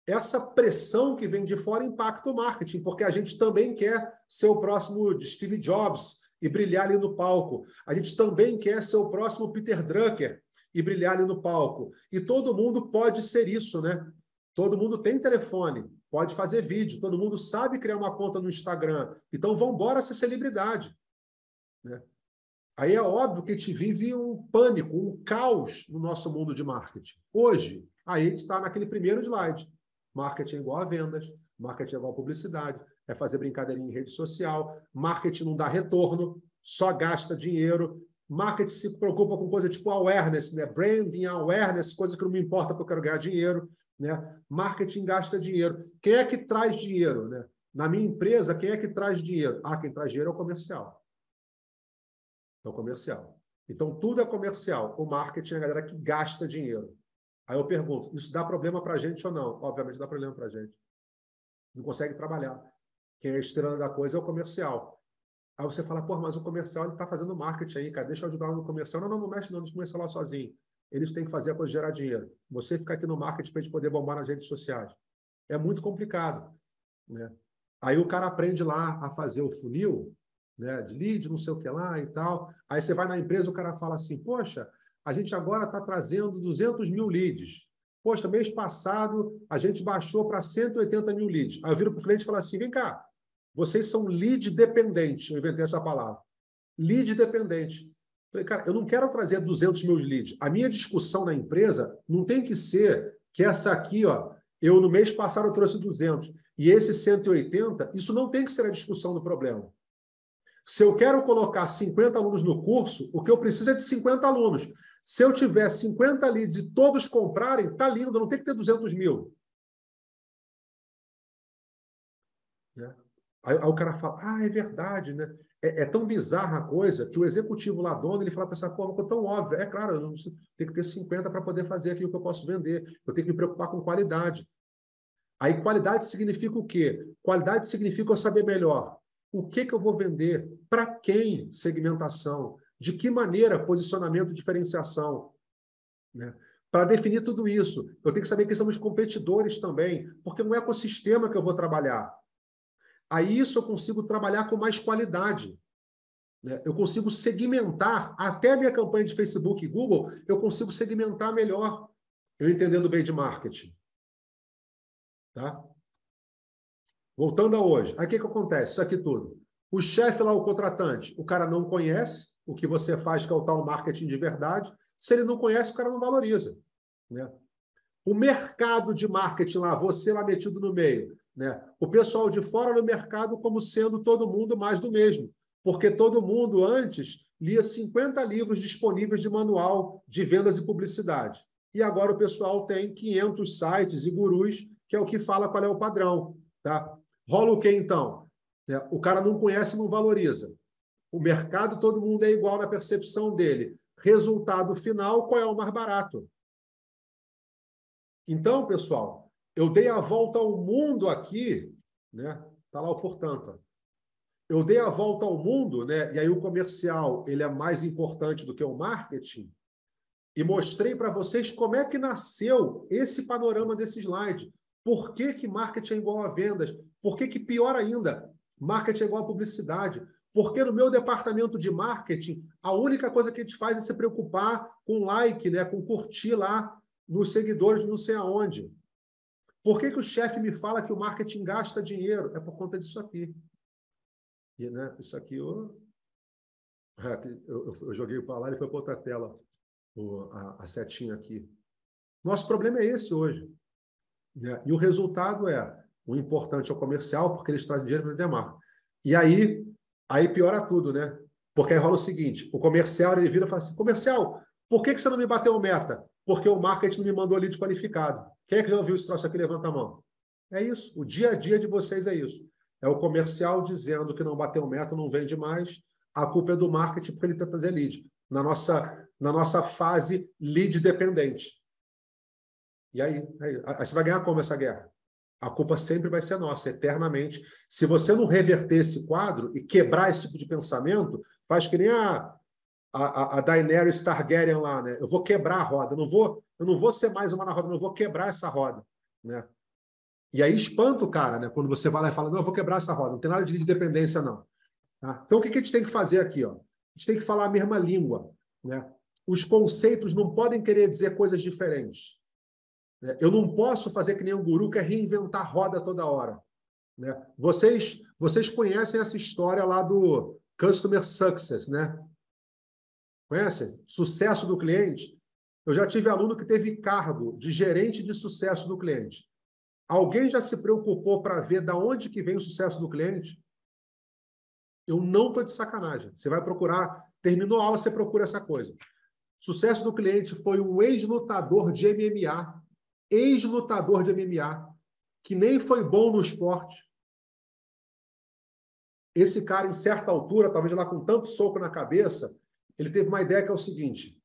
Essa pressão que vem de fora impacta o marketing, porque a gente também quer ser o próximo Steve Jobs e brilhar ali no palco. A gente também quer ser o próximo Peter Drucker e brilhar ali no palco. E todo mundo pode ser isso, né? Todo mundo tem telefone, pode fazer vídeo, todo mundo sabe criar uma conta no Instagram. Então, vamos embora ser celebridade, né? Aí é óbvio que a gente vive um pânico, um caos no nosso mundo de marketing. Hoje, aí a gente está naquele primeiro slide. Marketing é igual a vendas, marketing é igual a publicidade, é fazer brincadeirinha em rede social, marketing não dá retorno, só gasta dinheiro. Marketing se preocupa com coisa tipo awareness, né? Branding, awareness, coisa que não me importa porque eu quero ganhar dinheiro, né? Marketing gasta dinheiro. Quem é que traz dinheiro, né? Na minha empresa, quem é que traz dinheiro? Ah, quem traz dinheiro é o comercial. É o comercial. Então, tudo é comercial. O marketing é a galera que gasta dinheiro. Aí eu pergunto, isso dá problema para a gente ou não? Obviamente dá problema para a gente. Não consegue trabalhar. Quem é a estrela da coisa é o comercial. Aí você fala, pô, mas o comercial está fazendo marketing aí, cara, deixa eu ajudar no comercial. Não mexe não, deixa o comercial lá sozinho. Eles têm que fazer a coisa gerar dinheiro. Você fica aqui no marketing para a gente poder bombar nas redes sociais. É muito complicado, né? Aí o cara aprende lá a fazer o funil, né, de lead, não sei o que lá e tal. Aí você vai na empresa, o cara fala assim, poxa, a gente agora está trazendo 200 mil leads. Poxa, mês passado a gente baixou para 180 mil leads. Aí eu viro para o cliente e falo assim, vem cá, vocês são lead dependentes. Eu inventei essa palavra. Lead dependente. Falei, cara, eu não quero trazer 200 mil leads. A minha discussão na empresa não tem que ser que essa aqui, ó, eu no mês passado eu trouxe 200 e esse 180, isso não tem que ser a discussão do problema. Se eu quero colocar 50 alunos no curso, o que eu preciso é de 50 alunos. Se eu tiver 50 leads e todos comprarem, tá lindo, não tem que ter 200 mil. Né? Aí o cara fala, é verdade, né? É tão bizarra a coisa que o executivo lá, dono, ele fala para essa forma, ficou tão óbvio. É claro, eu não tenho que ter 50 para poder fazer aquilo que eu posso vender. Eu tenho que me preocupar com qualidade. Aí qualidade significa o quê? Qualidade significa eu saber melhor O que eu vou vender? Para quem? Segmentação. De que maneira? Posicionamento e diferenciação. Né? Para definir tudo isso, eu tenho que saber quem são os competidores também, porque no ecossistema que eu vou trabalhar. Aí isso eu consigo trabalhar com mais qualidade. Né? Eu consigo segmentar, até a minha campanha de Facebook e Google, eu consigo segmentar melhor, eu entendendo bem de marketing. Tá? Voltando a hoje, aí o que acontece? Isso aqui tudo. O chefe lá, o contratante, o cara não conhece o que você faz, que é o tal marketing de verdade. Se ele não conhece, o cara não valoriza. Né? O mercado de marketing lá, você lá metido no meio. Né? O pessoal de fora no mercado como sendo todo mundo mais do mesmo. Porque todo mundo antes lia 50 livros disponíveis de manual de vendas e publicidade. E agora o pessoal tem 500 sites e gurus, que é o que fala qual é o padrão. Tá? Rola o quê, então? O cara não conhece e não valoriza. O mercado, todo mundo é igual na percepção dele. Resultado final, qual é o mais barato? Então, pessoal, eu dei a volta ao mundo aqui, né? Está lá o portanto. Eu dei a volta ao mundo, né? E aí o comercial ele é mais importante do que o marketing, e mostrei para vocês como é que nasceu esse panorama desse slide. Por que marketing é igual a vendas? Por que pior ainda, marketing é igual a publicidade? Porque no meu departamento de marketing, a única coisa que a gente faz é se preocupar com like, né? Com curtir lá nos seguidores, não sei aonde. Por que o chefe me fala que o marketing gasta dinheiro? É por conta disso aqui. E, né, isso aqui eu joguei para lá e foi para outra tela, a setinha aqui. Nosso problema é esse hoje. Né? E o resultado é, o importante é o comercial, porque eles trazem dinheiro para vender a marca. E aí piora tudo, né? Porque aí rola o seguinte, o comercial ele vira e fala assim, comercial, por que você não me bateu meta? Porque o marketing não me mandou lead qualificado. Quem é que já ouviu esse troço aqui? Levanta a mão. É isso. O dia a dia de vocês é isso. É o comercial dizendo que não bateu meta, não vende mais. A culpa é do marketing porque ele tenta trazer lead. Na nossa fase lead dependente. E aí você vai ganhar como essa guerra? A culpa sempre vai ser nossa, eternamente. Se você não reverter esse quadro e quebrar esse tipo de pensamento, faz que nem a Daenerys Targaryen lá, né? Eu vou quebrar a roda, eu não vou ser mais uma na roda, eu vou quebrar essa roda, né? E aí espanta o cara, né? Quando você vai lá e fala, não, eu vou quebrar essa roda, não tem nada de dependência, não. Tá? Então, o que a gente tem que fazer aqui? Ó? A gente tem que falar a mesma língua, né? Os conceitos não podem querer dizer coisas diferentes. Eu não posso fazer que nem um guru que é reinventar roda toda hora. Né? Vocês conhecem essa história lá do Customer Success, né? Conhecem? Sucesso do cliente. Eu já tive aluno que teve cargo de gerente de sucesso do cliente. Alguém já se preocupou para ver de onde que vem o sucesso do cliente? Eu não estou de sacanagem. Você vai procurar, terminou a aula, você procura essa coisa. Sucesso do cliente foi um ex-lutador de MMA. Ex-lutador de MMA, que nem foi bom no esporte. Esse cara, em certa altura, talvez lá com tanto soco na cabeça, ele teve uma ideia que é o seguinte: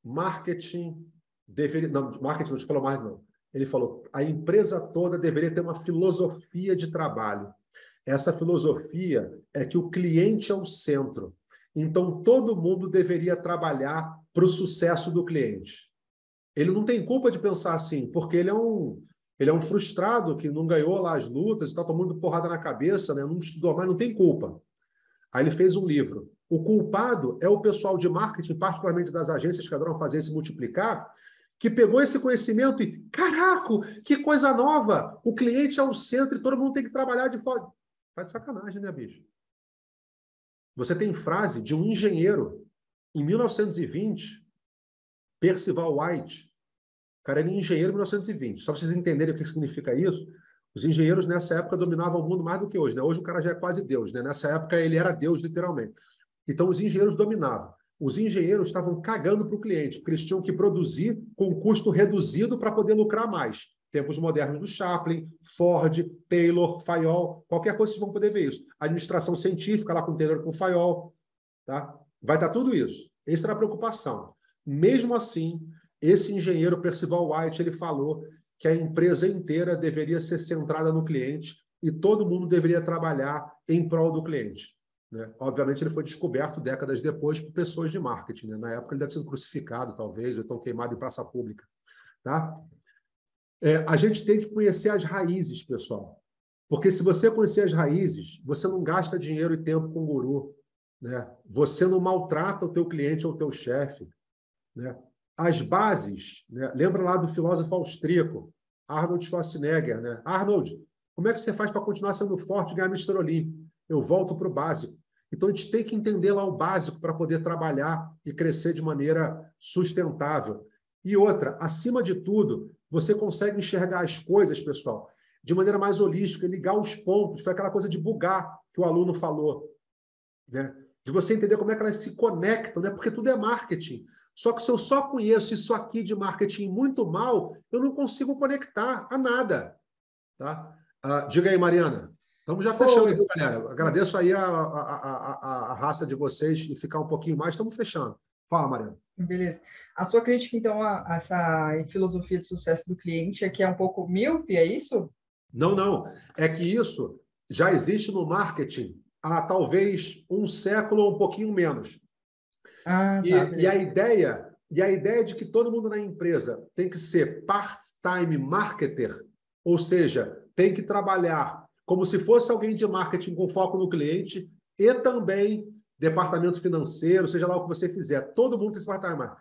marketing deveria... Não, marketing não falou mais, não. Ele falou, a empresa toda deveria ter uma filosofia de trabalho. Essa filosofia é que o cliente é o centro. Então, todo mundo deveria trabalhar para o sucesso do cliente. Ele não tem culpa de pensar assim, porque ele é um frustrado que não ganhou lá as lutas, está tomando porrada na cabeça, né? Não estudou, mas não tem culpa. Aí ele fez um livro. O culpado é o pessoal de marketing, particularmente das agências que adoram fazer se multiplicar, que pegou esse conhecimento e, caraca, que coisa nova! O cliente é o centro e todo mundo tem que trabalhar de fora. Tá de sacanagem, né, bicho? Você tem frase de um engenheiro, em 1920, Percival White. O cara era engenheiro em 1920. Só para vocês entenderem o que significa isso, os engenheiros nessa época dominavam o mundo mais do que hoje. Né? Hoje o cara já é quase Deus. Né? Nessa época ele era Deus, literalmente. Então os engenheiros dominavam. Os engenheiros estavam cagando para o cliente, porque eles tinham que produzir com custo reduzido para poder lucrar mais. Tempos modernos do Chaplin, Ford, Taylor, Fayol, qualquer coisa vocês vão poder ver isso. Administração científica, lá com Taylor, com Fayol. Tá? Vai dar tudo isso. Essa era a preocupação. Mesmo assim, esse engenheiro Percival White ele falou que a empresa inteira deveria ser centrada no cliente, e todo mundo deveria trabalhar em prol do cliente. Né? Obviamente, ele foi descoberto décadas depois por pessoas de marketing. Né? Na época, ele deve ter sido crucificado, talvez, ou então queimado em praça pública. Tá? A gente tem que conhecer as raízes, pessoal. Porque se você conhecer as raízes, você não gasta dinheiro e tempo com guru. Né? Você não maltrata o teu cliente ou o teu chefe. Né? As bases, né? Lembra lá do filósofo austríaco, Arnold Schwarzenegger. Né? Arnold, como é que você faz para continuar sendo forte e ganhar Mr. Olímpio? Eu volto para o básico. Então, a gente tem que entender lá o básico para poder trabalhar e crescer de maneira sustentável. E outra, acima de tudo, você consegue enxergar as coisas, pessoal, de maneira mais holística, ligar os pontos. Foi aquela coisa de bugar que o aluno falou. Né? De você entender como é que elas se conectam, né? Porque tudo é marketing. Só que se eu só conheço isso aqui de marketing muito mal, eu não consigo conectar a nada. Tá? Diga aí, Mariana. Estamos já fechando, viu, galera? Agradeço aí a raça de vocês e ficar um pouquinho mais. Estamos fechando. Fala, Mariana. Beleza. A sua crítica, então, a essa filosofia de sucesso do cliente é que é um pouco míope, é isso? Não, não. É que isso já existe no marketing há talvez um século ou um pouquinho menos. E a ideia de que todo mundo na empresa tem que ser part-time marketer, ou seja, tem que trabalhar como se fosse alguém de marketing com foco no cliente e também departamento financeiro, seja lá o que você fizer. Todo mundo tem esse part-time marketing.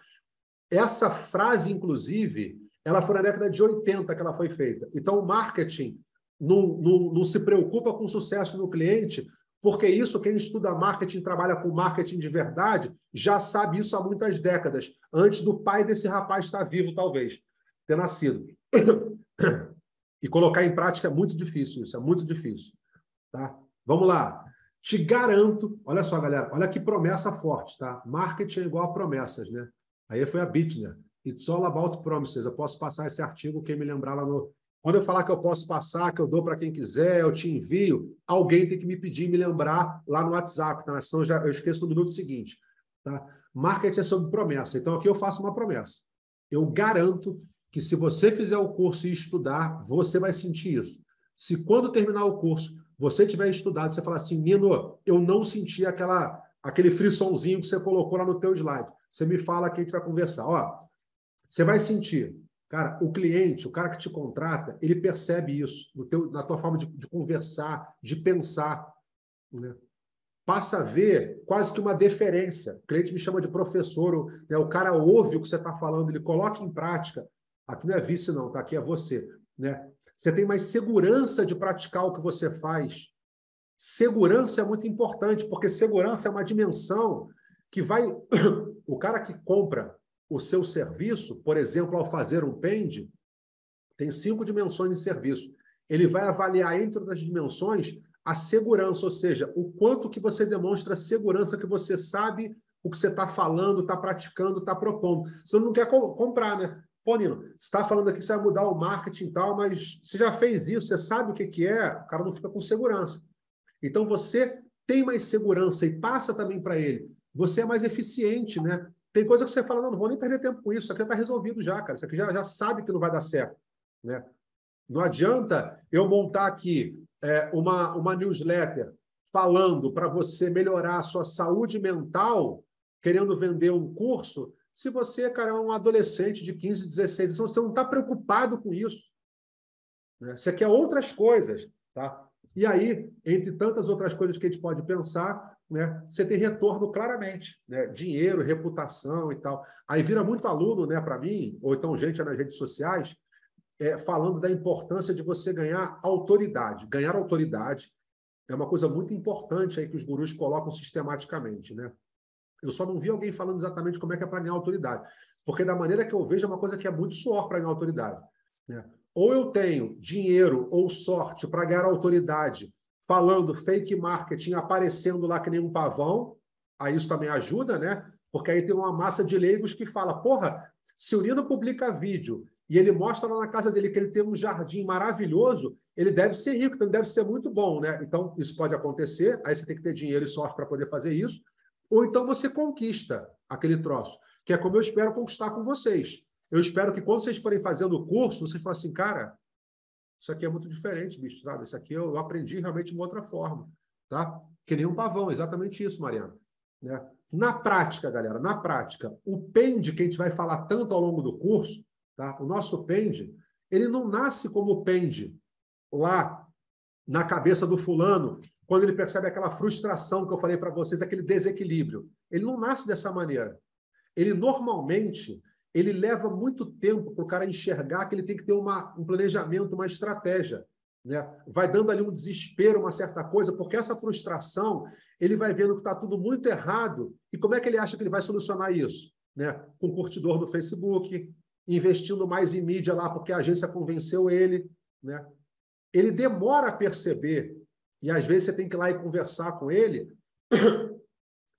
Essa frase, inclusive, ela foi na década de 80 que ela foi feita. Então, o marketing não se preocupa com o sucesso do cliente, porque isso, quem estuda marketing, trabalha com marketing de verdade, já sabe isso há muitas décadas, antes do pai desse rapaz estar vivo, talvez, ter nascido. E colocar em prática é muito difícil isso, é muito difícil. Tá? Vamos lá. Te garanto, olha só, galera, olha que promessa forte, tá? Marketing é igual a promessas, né? Aí foi a Bittner. It's all about promises. Eu posso passar esse artigo, quem me lembrar lá no... Quando eu falar que eu posso passar, que eu dou para quem quiser, eu te envio, alguém tem que me pedir, me lembrar lá no WhatsApp, tá? Senão eu esqueço no minuto seguinte. Tá? Marketing é sobre promessa. Então, aqui eu faço uma promessa. Eu garanto que se você fizer o curso e estudar, você vai sentir isso. Se quando terminar o curso, você tiver estudado, você falar assim, Nino, eu não senti aquele frissonzinho que você colocou lá no teu slide. Você me fala que a gente vai conversar. Ó, você vai sentir. Cara, o cliente, o cara que te contrata, ele percebe isso na tua forma de conversar, de pensar. Né? Passa a ver quase que uma deferência. O cliente me chama de professor, né? O cara ouve o que você está falando, ele coloca em prática. Aqui não é vice, não, tá? Aqui é você. Né? Você tem mais segurança de praticar o que você faz. Segurança é muito importante, porque segurança é uma dimensão que vai... O cara que compra o seu serviço, por exemplo, ao fazer um PEND, tem 5 dimensões de serviço. Ele vai avaliar entre as dimensões a segurança, ou seja, o quanto que você demonstra segurança, que você sabe o que você está falando, está praticando, está propondo. Você não quer comprar, né? Pô, Nino, você está falando aqui que você vai mudar o marketing e tal, mas você já fez isso, você sabe o que é, o cara não fica com segurança. Então, você tem mais segurança e passa também para ele. Você é mais eficiente, né? Tem coisa que você fala, não vou nem perder tempo com isso, isso aqui está resolvido já, cara. Isso aqui já sabe que não vai dar certo. Né? Não adianta eu montar aqui uma newsletter falando para você melhorar a sua saúde mental, querendo vender um curso, se você, cara, é um adolescente de 15, 16 anos, você não está preocupado com isso. Né? Você quer outras coisas. Tá? E aí, entre tantas outras coisas que a gente pode pensar, né, você tem retorno claramente, né, dinheiro, reputação e tal. Aí vira muito aluno, né, para mim, ou então gente nas redes sociais, falando da importância de você ganhar autoridade. Ganhar autoridade é uma coisa muito importante aí que os gurus colocam sistematicamente. Né? Eu só não vi alguém falando exatamente como é que é para ganhar autoridade, porque da maneira que eu vejo é uma coisa que é muito suor para ganhar autoridade. Né? Ou eu tenho dinheiro ou sorte para ganhar autoridade falando fake marketing, aparecendo lá que nem um pavão, aí isso também ajuda, né? Porque aí tem uma massa de leigos que fala, porra, se o Nino publica vídeo e ele mostra lá na casa dele que ele tem um jardim maravilhoso, ele deve ser rico, então deve ser muito bom, né? Então, isso pode acontecer, aí você tem que ter dinheiro e sorte para poder fazer isso, ou então você conquista aquele troço, que é como eu espero conquistar com vocês. Eu espero que quando vocês forem fazendo o curso, vocês falem assim, cara, isso aqui é muito diferente, bicho, sabe? Isso aqui eu aprendi realmente de uma outra forma, tá? Que nem um pavão, exatamente isso, Mariana. Né? Na prática, galera, na prática, o pende que a gente vai falar tanto ao longo do curso, tá? O nosso pende, ele não nasce como pende lá na cabeça do fulano, quando ele percebe aquela frustração que eu falei para vocês, aquele desequilíbrio. Ele não nasce dessa maneira. Ele normalmente ele leva muito tempo para o cara enxergar que ele tem que ter um planejamento, uma estratégia. Né? Vai dando ali um desespero, uma certa coisa, porque essa frustração, ele vai vendo que está tudo muito errado. E como é que ele acha que ele vai solucionar isso? Né? Com curtidor no Facebook, investindo mais em mídia lá, porque a agência convenceu ele. Né? Ele demora a perceber, e às vezes você tem que ir lá e conversar com ele,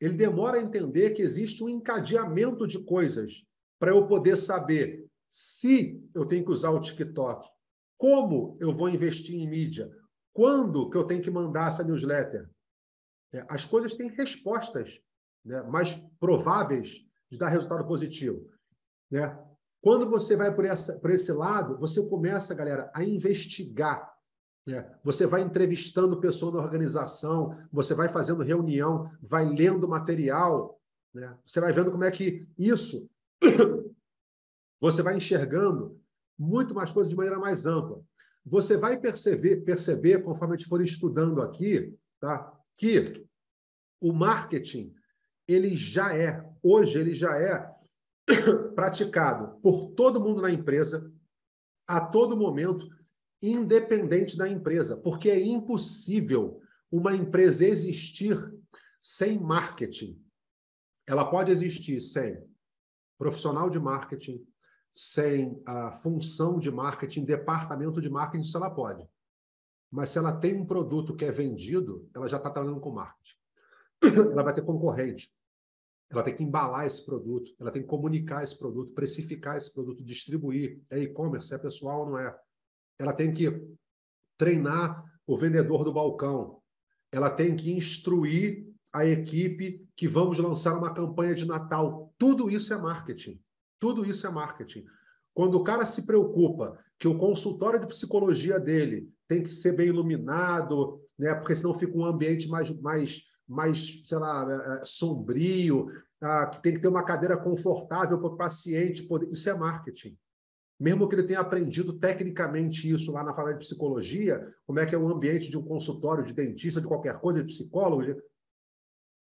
ele demora a entender que existe um encadeamento de coisas para eu poder saber se eu tenho que usar o TikTok, como eu vou investir em mídia, quando que eu tenho que mandar essa newsletter. As coisas têm respostas, né, mais prováveis de dar resultado positivo. Né? Quando você vai por esse lado, você começa, galera, a investigar. Você vai entrevistando pessoas na organização, você vai fazendo reunião, vai lendo material, né? Você vai vendo como é que isso você vai enxergando muito mais coisas de maneira mais ampla. Você vai perceber conforme a gente for estudando aqui, tá? Que o marketing, hoje ele já é praticado por todo mundo na empresa, a todo momento, independente da empresa, porque é impossível uma empresa existir sem marketing. Ela pode existir sem profissional de marketing, sem a função de marketing, departamento de marketing, isso ela pode. Mas se ela tem um produto que é vendido, ela já está trabalhando com marketing. Ela vai ter concorrente. Ela tem que embalar esse produto, ela tem que comunicar esse produto, precificar esse produto, distribuir. É e-commerce, é pessoal ou não é? Ela tem que treinar o vendedor do balcão. Ela tem que instruir a equipe que vamos lançar uma campanha de Natal. Tudo isso é marketing. Tudo isso é marketing. Quando o cara se preocupa que o consultório de psicologia dele tem que ser bem iluminado, né, porque senão fica um ambiente mais sei lá, sombrio, que tem que ter uma cadeira confortável para o paciente poder... Isso é marketing. Mesmo que ele tenha aprendido tecnicamente isso lá na faculdade de psicologia, como é que é o ambiente de um consultório de dentista, de qualquer coisa, de psicólogo,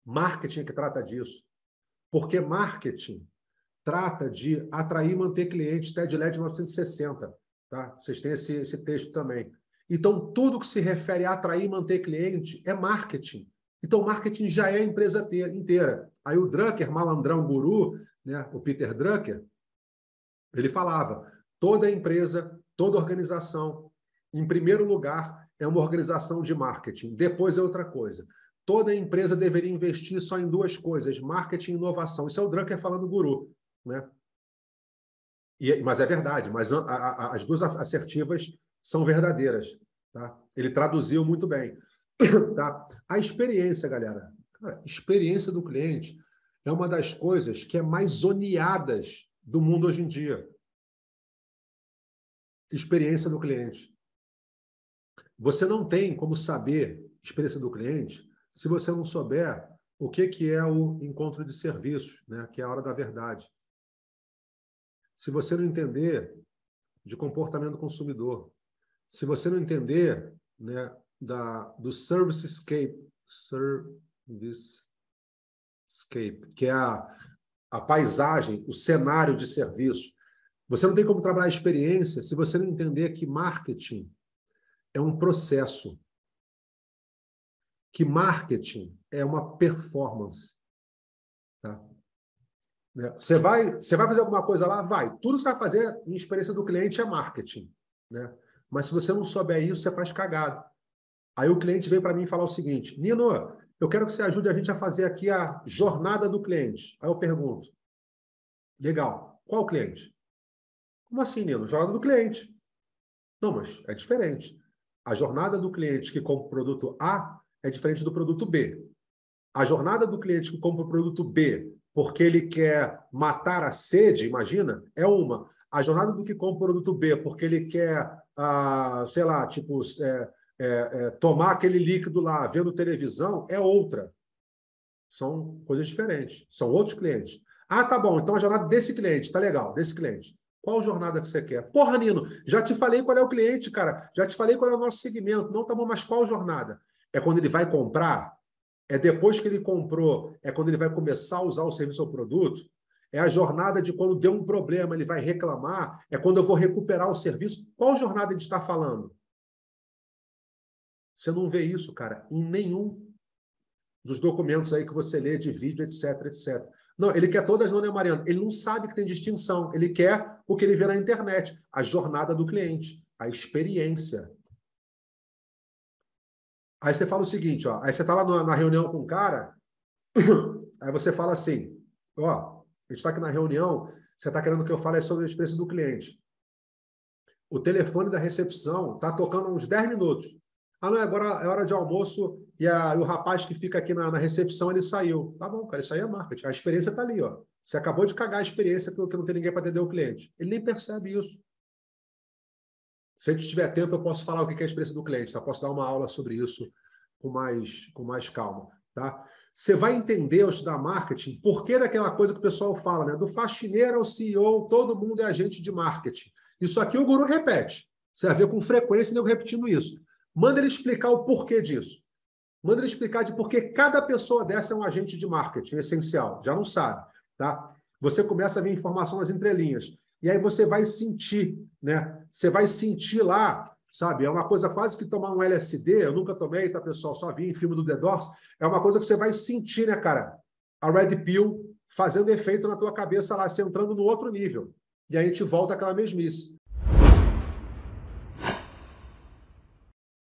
marketing é que trata disso. Porque marketing trata de atrair e manter clientes, Ted Led 1960. Tá? Vocês têm esse texto também. Então, tudo que se refere a atrair e manter cliente é marketing. Então, marketing já é a empresa inteira. Aí o Drucker, malandrão guru, né, o Peter Drucker, ele falava, toda empresa, toda organização, em primeiro lugar, é uma organização de marketing, depois é outra coisa. Toda empresa deveria investir só em duas coisas, marketing e inovação. Isso é o Drucker falando guru. Né? Mas é verdade, mas as duas assertivas são verdadeiras. Tá? Ele traduziu muito bem. Tá? A experiência, galera, a experiência do cliente é uma das coisas que é mais zoneadas do mundo hoje em dia. Experiência do cliente. Você não tem como saber a experiência do cliente se você não souber o que é o encontro de serviços, né? Que é a hora da verdade. Se você não entender de comportamento do consumidor, se você não entender, né, do service scape, que é a paisagem, o cenário de serviço, você não tem como trabalhar a experiência se você não entender que marketing é um processo, que marketing é uma performance. Tá? Você vai fazer alguma coisa lá? Vai. Tudo que você vai fazer em experiência do cliente é marketing. Né? Mas se você não souber isso, você faz cagado. Aí o cliente veio para mim falar o seguinte, Nino, eu quero que você ajude a gente a fazer aqui a jornada do cliente. Aí eu pergunto, legal, qual cliente? Como assim, Nino? Jornada do cliente. Não, mas é diferente. A jornada do cliente que compra o produto A é diferente do produto B. A jornada do cliente que compra o produto B porque ele quer matar a sede, imagina, é uma. A jornada do que compra o produto B, porque ele quer, sei lá, tipo, tomar aquele líquido lá, vendo televisão, é outra. São coisas diferentes. São outros clientes. Ah, tá bom. Então a jornada desse cliente, tá legal, desse cliente. Qual jornada que você quer? Porra, Nino, já te falei qual é o cliente, cara. Já te falei qual é o nosso segmento. Não, tá bom, mas qual jornada? É quando ele vai comprar? É depois que ele comprou? É quando ele vai começar a usar o serviço ou produto? É a jornada de quando deu um problema, ele vai reclamar? É quando eu vou recuperar o serviço? Qual jornada a gente está falando? Você não vê isso, cara, em nenhum dos documentos aí que você lê de vídeo, etc, etc. Não, ele quer todas, não, né, Mariana? Ele não sabe que tem distinção. Ele quer o que ele vê na internet, a jornada do cliente, a experiência. Aí você fala o seguinte, ó, aí você está lá na reunião com o cara, aí você fala assim, ó, a gente está aqui na reunião, você está querendo que eu fale sobre a experiência do cliente. O telefone da recepção está tocando há uns 10 minutos. Ah, não, agora é hora de almoço e o rapaz que fica aqui na recepção, ele saiu. Tá bom, cara, isso aí é marketing. A experiência está ali, ó. Você acabou de cagar a experiência porque não tem ninguém para atender o cliente. Ele nem percebe isso. Se a gente tiver tempo, eu posso falar o que é a experiência do cliente, tá? Posso dar uma aula sobre isso com mais calma, tá? Você vai entender ao estudar marketing por que daquela coisa que o pessoal fala, né? Do faxineiro ao CEO, todo mundo é agente de marketing. Isso aqui o guru repete. Você vai ver com frequência eu repetindo isso. Manda ele explicar o porquê disso. Manda ele explicar de por que cada pessoa dessa é um agente de marketing essencial. Já não sabe, tá? Você começa a ver informação nas entrelinhas. E aí você vai sentir, né? Você vai sentir lá, sabe? É uma coisa quase que tomar um LSD. Eu nunca tomei, tá, pessoal? Só vi em filme do The Doors. É uma coisa que você vai sentir, né, cara? A Red Pill fazendo efeito na tua cabeça lá, você entrando no outro nível. E aí a gente volta àquela mesmice.